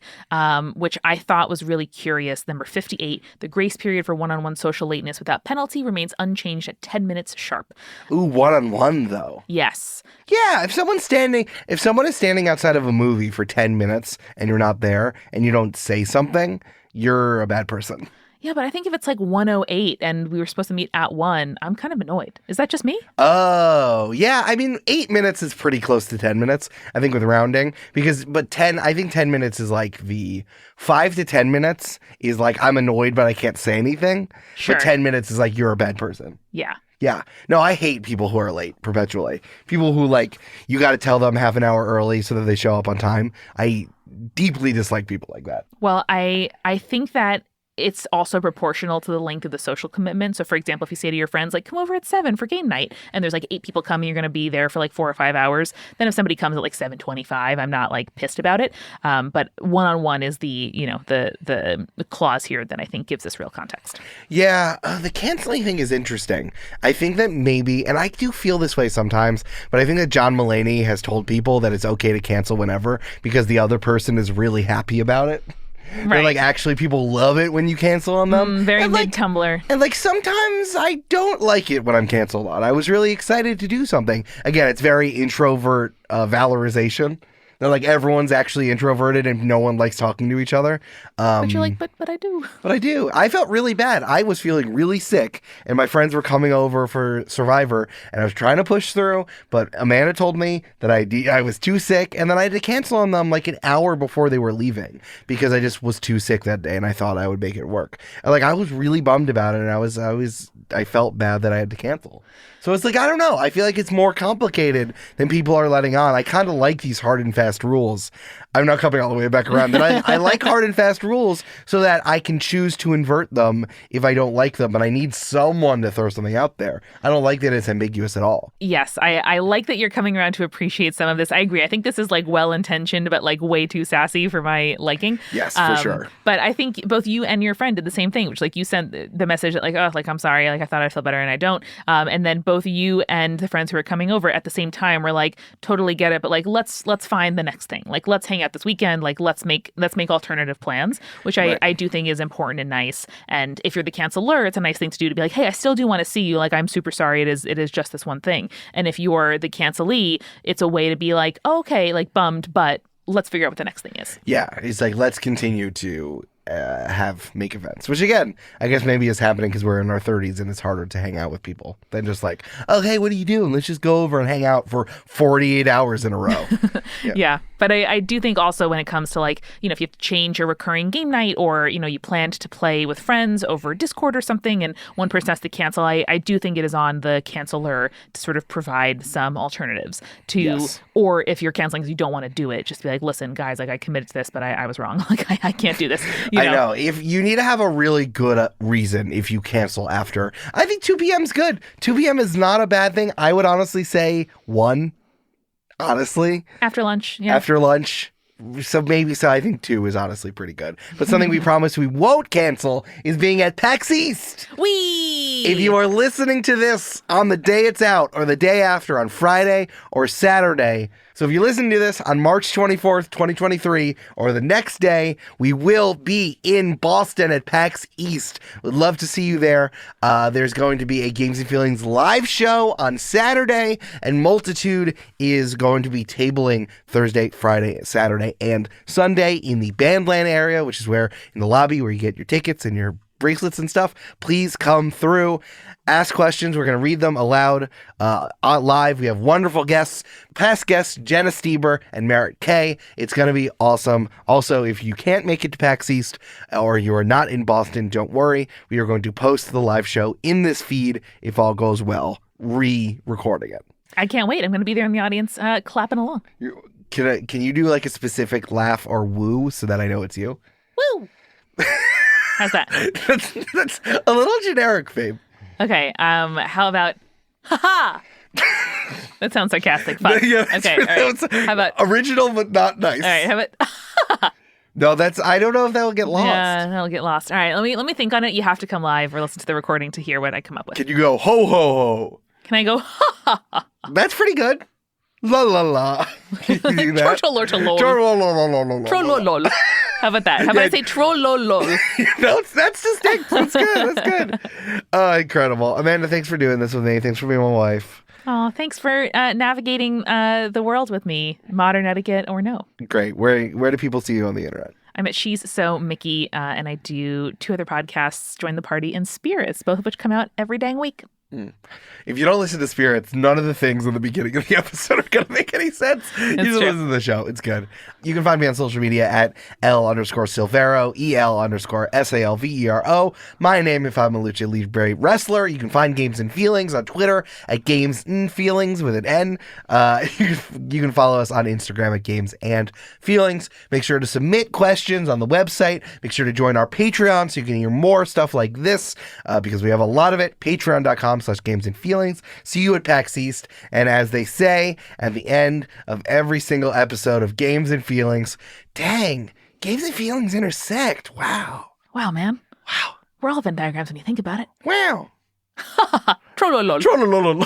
Speaker 2: which I thought was really curious. Number 58, the grace period for one-on-one social lateness without penalty remains unchanged at 10 minutes sharp.
Speaker 1: Ooh, one-on-one though.
Speaker 2: Yes.
Speaker 1: Yeah, if someone is standing outside of a movie for 10 minutes and you're not there and you don't say something, you're a bad person.
Speaker 2: Yeah, but I think if it's like 1:08 and we were supposed to meet at 1, I'm kind of annoyed. Is that just me?
Speaker 1: Oh, yeah. I mean, 8 minutes is pretty close to 10 minutes, I think, with rounding. I think 10 minutes is like the 5 to 10 minutes is like I'm annoyed, but I can't say anything.
Speaker 2: Sure.
Speaker 1: But 10 minutes is like you're a bad person.
Speaker 2: Yeah.
Speaker 1: Yeah. No, I hate people who are late perpetually. People who like, you got to tell them half an hour early so that they show up on time. I deeply dislike people like that.
Speaker 2: Well, I think that it's also proportional to the length of the social commitment. So, for example, if you say to your friends, like, come over at 7 for game night, and there's like 8 people coming, you're going to be there for like 4 or 5 hours. Then if somebody comes at like 7:25, I'm not like pissed about it. But one-on-one is the clause here that I think gives this real context.
Speaker 1: Yeah, the canceling thing is interesting. I think that maybe, and I do feel this way sometimes, but I think that John Mulaney has told people that it's okay to cancel whenever because the other person is really happy about it.
Speaker 2: Right.
Speaker 1: They're like, actually, people love it when you cancel on them.
Speaker 2: Very
Speaker 1: and
Speaker 2: mid-Tumblr.
Speaker 1: And like, sometimes I don't like it when I'm canceled on. I was really excited to do something. Again, it's very introvert valorization. They're like, everyone's actually introverted and no one likes talking to each other.
Speaker 2: But you're like, but I do.
Speaker 1: But I do. I felt really bad. I was feeling really sick and my friends were coming over for Survivor and I was trying to push through, but Amanda told me that I was too sick and then I had to cancel on them like an hour before they were leaving because I just was too sick that day and I thought I would make it work. And like, I was really bummed about it and I felt bad that I had to cancel. So it's like, I don't know. I feel like it's more complicated than people are letting on. I kind of like these hard and fast rules. I'm not coming all the way back around. That I like hard and fast rules so that I can choose to invert them if I don't like them, and I need someone to throw something out there. I don't like that it's ambiguous at all.
Speaker 2: Yes, I like that you're coming around to appreciate some of this. I agree. I think this is like well-intentioned, but like way too sassy for my liking.
Speaker 1: Yes, for sure.
Speaker 2: But I think both you and your friend did the same thing, which like you sent the message that like, oh, like I'm sorry, like I thought I'd feel better and I don't. And then both you and the friends who are coming over at the same time were like, totally get it, but like let's find the next thing. Like let's hang out this weekend. Like let's make alternative plans, which I do think is important and nice. And if you're the canceller, it's a nice thing to do to be like, hey, I still do want to see you. Like I'm super sorry. It is just this one thing. And if you're the cancelee, it's a way to be like, oh, okay, like bummed, but let's figure out what the next thing is.
Speaker 1: Yeah, it's like, let's continue to make events, which again, I guess maybe is happening because we're in our 30s and it's harder to hang out with people than just like, oh, hey, what are you doing? Let's just go over and hang out for 48 hours in a row.
Speaker 2: Yeah. But I do think also when it comes to like, you know, if you have to change your recurring game night or, you know, you planned to play with friends over Discord or something and one person has to cancel, I do think it is on the canceller to sort of provide some alternatives to, or if you're canceling because you don't want to do it, just be like, listen, guys, like I committed to this, but I was wrong. Like I can't do this. You know?
Speaker 1: I know. If you need to have a really good reason if you cancel after, I think 2 p.m. is good. 2 p.m. is not a bad thing. I would honestly say 1. Honestly.
Speaker 2: After lunch. Yeah.
Speaker 1: After lunch. So I think 2 is honestly pretty good. But something we promise we won't cancel is being at PAX East.
Speaker 2: Whee!
Speaker 1: If you are listening to this on the day it's out or the day after on Friday or Saturday, so if you're listening to this on March 24th, 2023, or the next day, we will be in Boston at PAX East. Would love to see you there. There's going to be a Games and Feelings live show on Saturday, and Multitude is going to be tabling Thursday, Friday, Saturday, and Sunday in the Bandland area, which is where in the lobby where you get your tickets and your bracelets and stuff. Please come through. Ask questions. We're going to read them aloud live. We have wonderful guests, past guests, Jenna Stieber and Merritt Kay. It's going to be awesome. Also, if you can't make it to PAX East or you are not in Boston, don't worry. We are going to post the live show in this feed, if all goes well, re-recording it.
Speaker 2: I can't wait. I'm going to be there in the audience clapping along.
Speaker 1: Can you do like a specific laugh or woo so that I know it's you?
Speaker 2: Woo! How's that?
Speaker 1: That's a little generic, babe.
Speaker 2: Okay, how about, ha-ha! That sounds sarcastic. Fun.
Speaker 1: Yeah,
Speaker 2: okay, all right. How about...
Speaker 1: Original, but not nice.
Speaker 2: All right, how about...
Speaker 1: No, I don't know if that will get lost.
Speaker 2: Yeah, that'll get lost. All right, let me think on it. You have to come live or listen to the recording to hear what I come up with.
Speaker 1: Can you go, ho, ho, ho?
Speaker 2: Can I go, ha, ha, ha?
Speaker 1: That's pretty good. La, la, la. Can you do that?
Speaker 2: Trollolol. How about that? How about I say trollolol?
Speaker 1: No, that's distinct. That's good. That's good. Incredible. Amanda, thanks for doing this with me. Thanks for being my wife.
Speaker 2: Oh, thanks for navigating the world with me. Modern etiquette or no.
Speaker 1: Great. Where do people see you on the internet?
Speaker 2: I'm at She's So Mickey, and I do 2 other podcasts, Join the Party and Spirits, both of which come out every dang week.
Speaker 1: If you don't listen to Spirits, none of the things in the beginning of the episode are going to make any sense. You just listen to the show. It's good. You can find me on social media at L_Silvero, EL_SALVERO. My name, if I'm a Lucha Libre wrestler. You can find Games and Feelings on Twitter at Games and Feelings with an N. You can follow us on Instagram at Games and Feelings. Make sure to submit questions on the website. Make sure to join our Patreon so you can hear more stuff like this because we have a lot of it. Patreon.com/Games and Feelings. See you at PAX East. And as they say at the end of every single episode of Games and Feelings, dang, Games and Feelings intersect. Wow.
Speaker 2: Wow, man.
Speaker 1: Wow.
Speaker 2: We're all Venn diagrams when you think about it.
Speaker 1: Wow.
Speaker 2: Trollolol.
Speaker 1: Trollolol.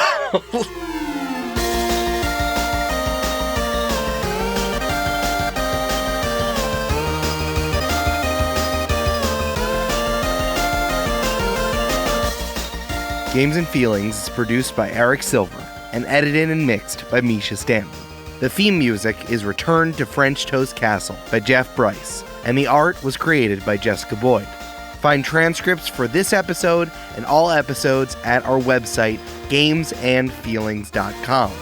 Speaker 1: Games and Feelings is produced by Eric Silver and edited and mixed by Mischa Stanton. The theme music is Return to French Toast Castle by Jeff Bryce, and the art was created by Jessica Boyd. Find transcripts for this episode and all episodes at our website, gamesandfeelings.com.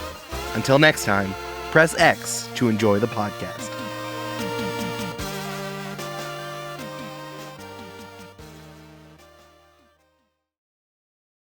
Speaker 1: Until next time, press X to enjoy the podcast.